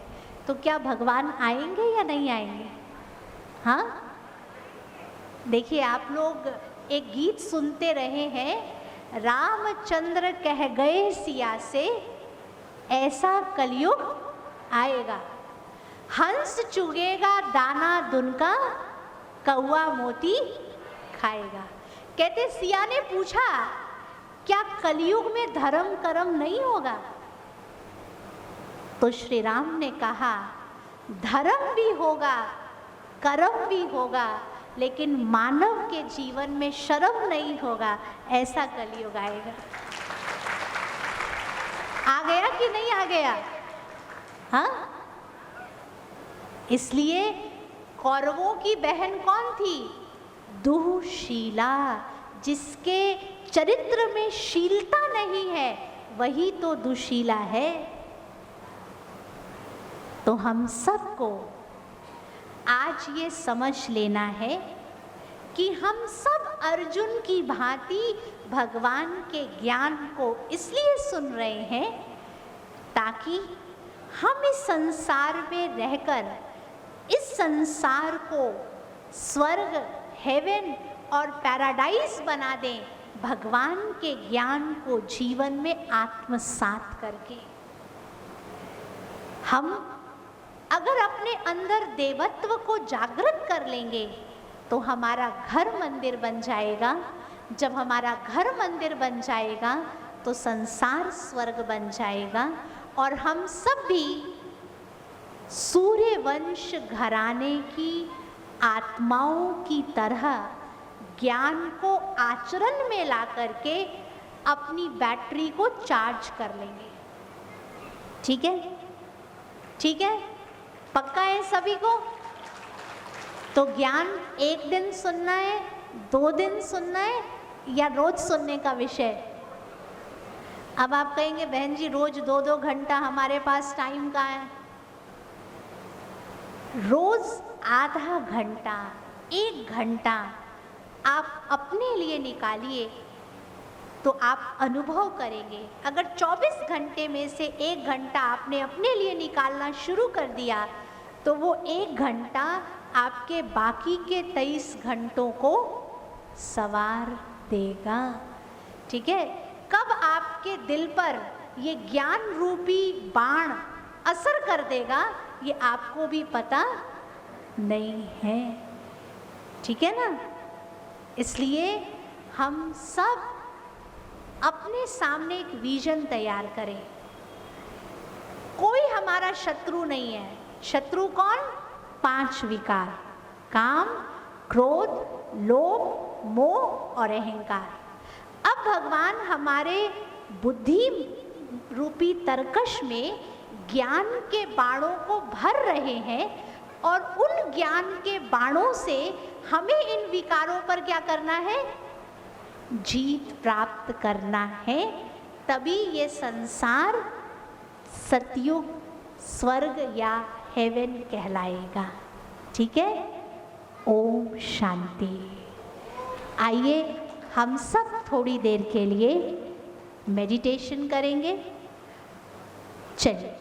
तो क्या भगवान आएंगे या नहीं आएंगे? हाँ, देखिए आप लोग एक गीत सुनते रहे हैं, रामचंद्र कह गए सिया से ऐसा कलयुग आएगा, हंस चुगेगा दाना दुनका, कौआ मोती खाएगा। कहते सिया ने पूछा क्या कलयुग में धर्म कर्म नहीं होगा? तो श्री राम ने कहा धर्म भी होगा, कर्म भी होगा, लेकिन मानव के जीवन में शर्म नहीं होगा, ऐसा कलयुग आएगा। आ गया कि नहीं आ गया? हाँ, इसलिए कौरवों की बहन कौन थी? दुःशीला। जिसके चरित्र में शीलता नहीं है वही तो दुशीला है। तो हम सबको आज ये समझ लेना है कि हम सब अर्जुन की भांति भगवान के ज्ञान को इसलिए सुन रहे हैं ताकि हम इस संसार में रहकर इस संसार को स्वर्ग, हेवन और पैराडाइज बना दें, भगवान के ज्ञान को जीवन में आत्मसात करके। हम अगर अपने अंदर देवत्व को जागृत कर लेंगे तो हमारा घर मंदिर बन जाएगा। जब हमारा घर मंदिर बन जाएगा तो संसार स्वर्ग बन जाएगा और हम सब भी सूर्यवंश घराने की आत्माओं की तरह ज्ञान को आचरण में ला करके अपनी बैटरी को चार्ज कर लेंगे। ठीक है? ठीक है? पक्का है सभी को? तो ज्ञान एक दिन सुनना है, 2 दिन सुनना है या रोज सुनने का विषय? अब आप कहेंगे बहन जी रोज 2-2 घंटा हमारे पास टाइम कहाँ है? रोज आधा घंटा, 1 घंटा आप अपने लिए निकालिए तो आप अनुभव करेंगे। अगर 24 घंटे में से 1 घंटा आपने अपने लिए निकालना शुरू कर दिया तो वो 1 घंटा आपके बाकी के 23 घंटों को सवार देगा। ठीक है? कब आपके दिल पर ये ज्ञान रूपी बाण असर कर देगा ये आपको भी पता नहीं है। ठीक है ना? इसलिए हम सब अपने सामने एक विजन तैयार करें। कोई हमारा शत्रु नहीं है। शत्रु कौन? 5 विकार, काम, क्रोध, लोभ, मोह और अहंकार। अब भगवान हमारे बुद्धि रूपी तरकश में ज्ञान के बाणों को भर रहे हैं और उन ज्ञान के बाणों से हमें इन विकारों पर क्या करना है? जीत प्राप्त करना है। तभी ये संसार सतयुग, स्वर्ग या हेवन कहलाएगा। ठीक है? ओम शांति। आइए हम सब थोड़ी देर के लिए मेडिटेशन करेंगे। चलिए।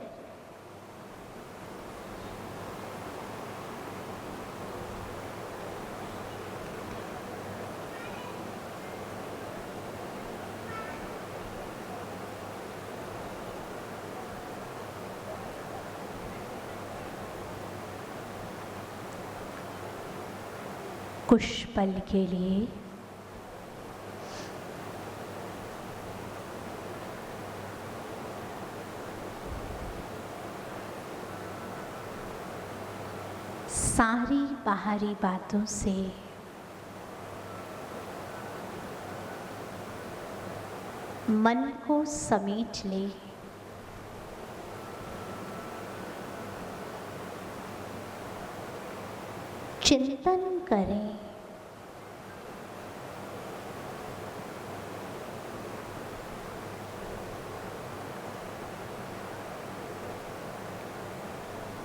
कुछ पल के लिए सारी बाहरी बातों से मन को समेट ले। चिंतन करें।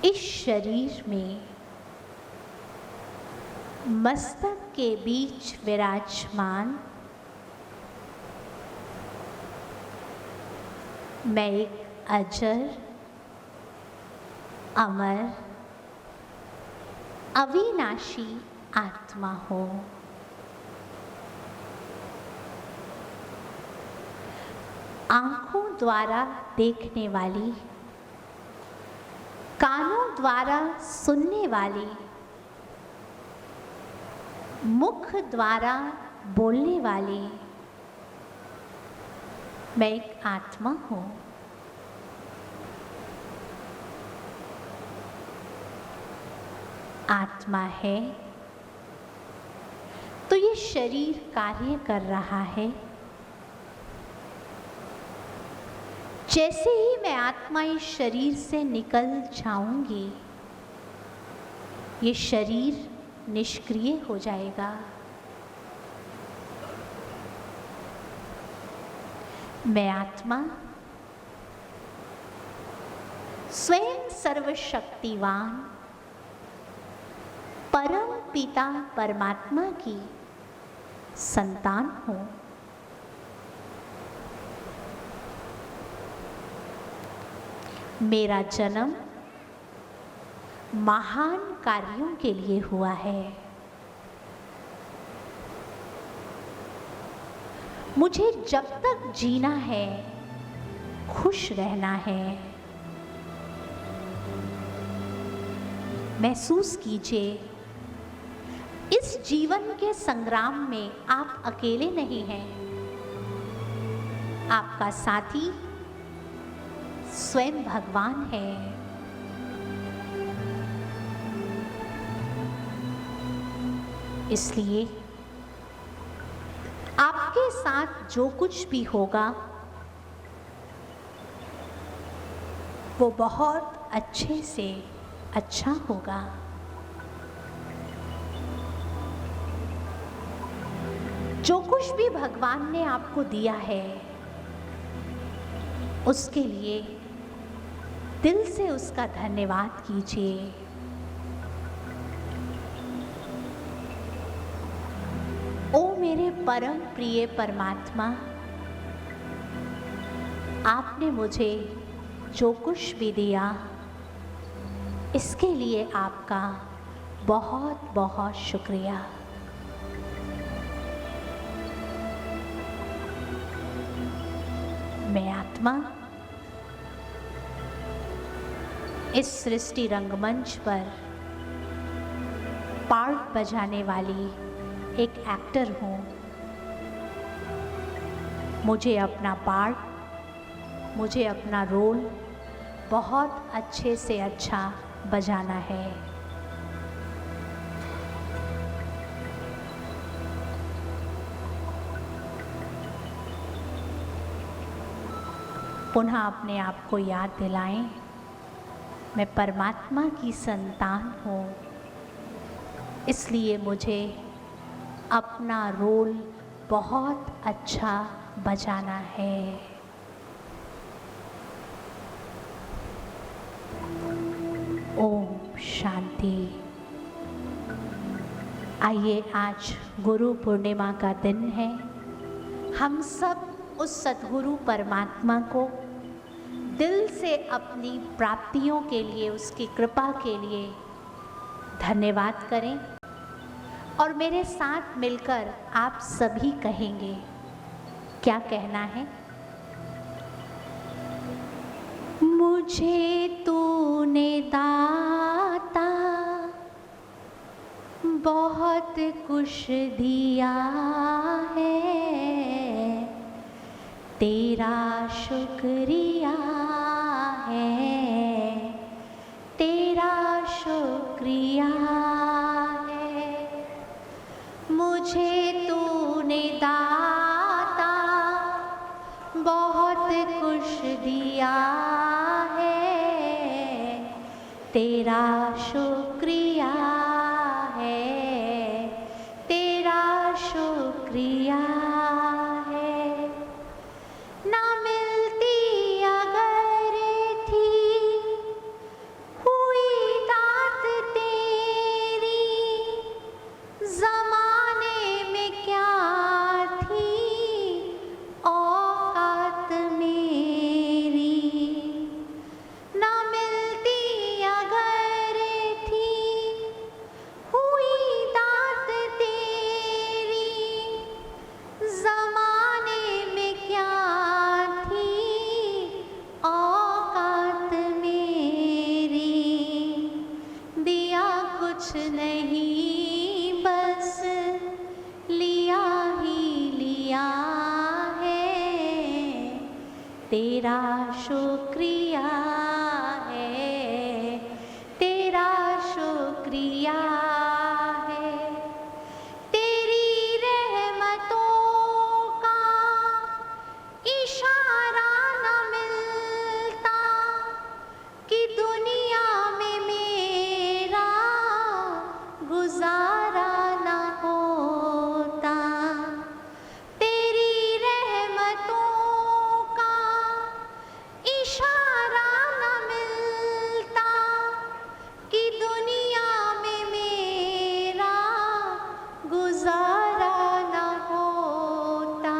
इस शरीर में मस्तक के बीच विराजमान मैं एक अजर, अमर, अविनाशी आत्मा हूँ। आँखों द्वारा देखने वाली, कानों द्वारा सुनने वाली, मुख द्वारा बोलने वाली मैं एक आत्मा हूँ। आत्मा है तो ये शरीर कार्य कर रहा है। जैसे ही मैं आत्मा इस शरीर से निकल जाऊंगी, ये शरीर निष्क्रिय हो जाएगा। मैं आत्मा स्वयं सर्वशक्तिवान परम पिता परमात्मा की संतान हूँ। मेरा जन्म महान कार्यों के लिए हुआ है। मुझे जब तक जीना है, खुश रहना है। महसूस कीजिए, इस जीवन के संग्राम में आप अकेले नहीं हैं। आपका साथी स्वयं भगवान है। इसलिए आपके साथ जो कुछ भी होगा वो बहुत अच्छे से अच्छा होगा। जो कुछ भी भगवान ने आपको दिया है उसके लिए दिल से उसका धन्यवाद कीजिए। ओ मेरे परम प्रिय परमात्मा, आपने मुझे जो कुछ भी दिया इसके लिए आपका बहुत बहुत शुक्रिया। मैं आत्मा इस सृष्टि रंगमंच पर पार्ट बजाने वाली एक एक्टर हूँ। मुझे अपना पार्ट, मुझे अपना रोल बहुत अच्छे से अच्छा बजाना है। पुनः अपने आप को याद दिलाएं, मैं परमात्मा की संतान हूँ, इसलिए मुझे अपना रोल बहुत अच्छा बजाना है। ओम शांति। आइए, आज गुरु पूर्णिमा का दिन है। हम सब उस सद्गुरु परमात्मा को दिल से अपनी प्राप्तियों के लिए, उसकी कृपा के लिए धन्यवाद करें और मेरे साथ मिलकर आप सभी कहेंगे। क्या कहना है? मुझे तूने दाता बहुत कुछ दिया है, तेरा शुक्रिया है, तेरा शुक्रिया है। मुझे तूने दाता बहुत कुछ दिया है, तेरा शुक्रिया है, तेरा शुक्रिया है। ना मिलती अगर थी हुई दात तेरी, जमाने में क्या थी औकात मेरी, दिया कुछ नहीं बस लिया ही लिया है, तेरा शुक्रिया है, तेरा शुक्रिया है। तेरी रहमतों का इशारा न मिलता कि दुनिया में मेरा गुजारा न होता। तेरी रहमतों का इशारा न मिलता कि दुनिया में मेरा गुजारा न होता।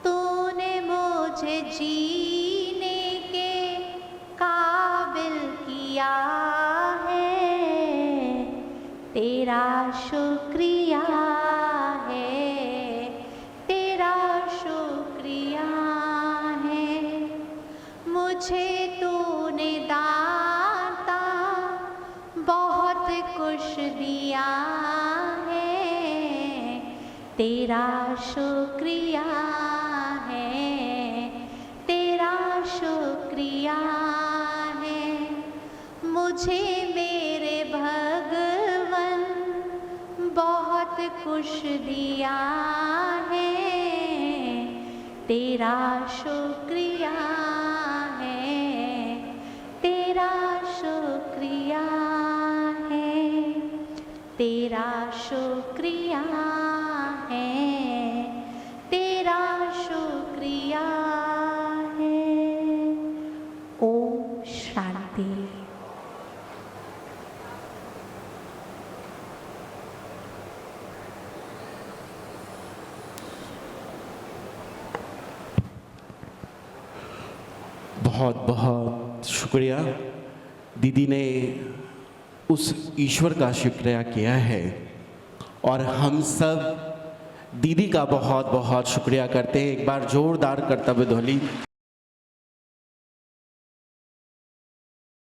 तूने मुझे जीने के काबिल किया है, तेरा शुक्रिया है, तेरा शुक्रिया है। मुझे तूने दाता बहुत कुछ दिया है, तेरा शुक्रिया है, तेरा शुक्रिया है। मुझे मेरे भगवन बहुत कुछ दिया है, तेरा शुक्रिया है, तेरा शुक्रिया है, तेरा शुक्रिया है, तेरा शुक्रिया है। ओम शांति। बहुत बहुत शुक्रिया। दीदी ने उस ईश्वर का शुक्रिया किया है और हम सब दीदी का बहुत बहुत शुक्रिया करते हैं। एक बार जोरदार कर्तव्य ध्वनि।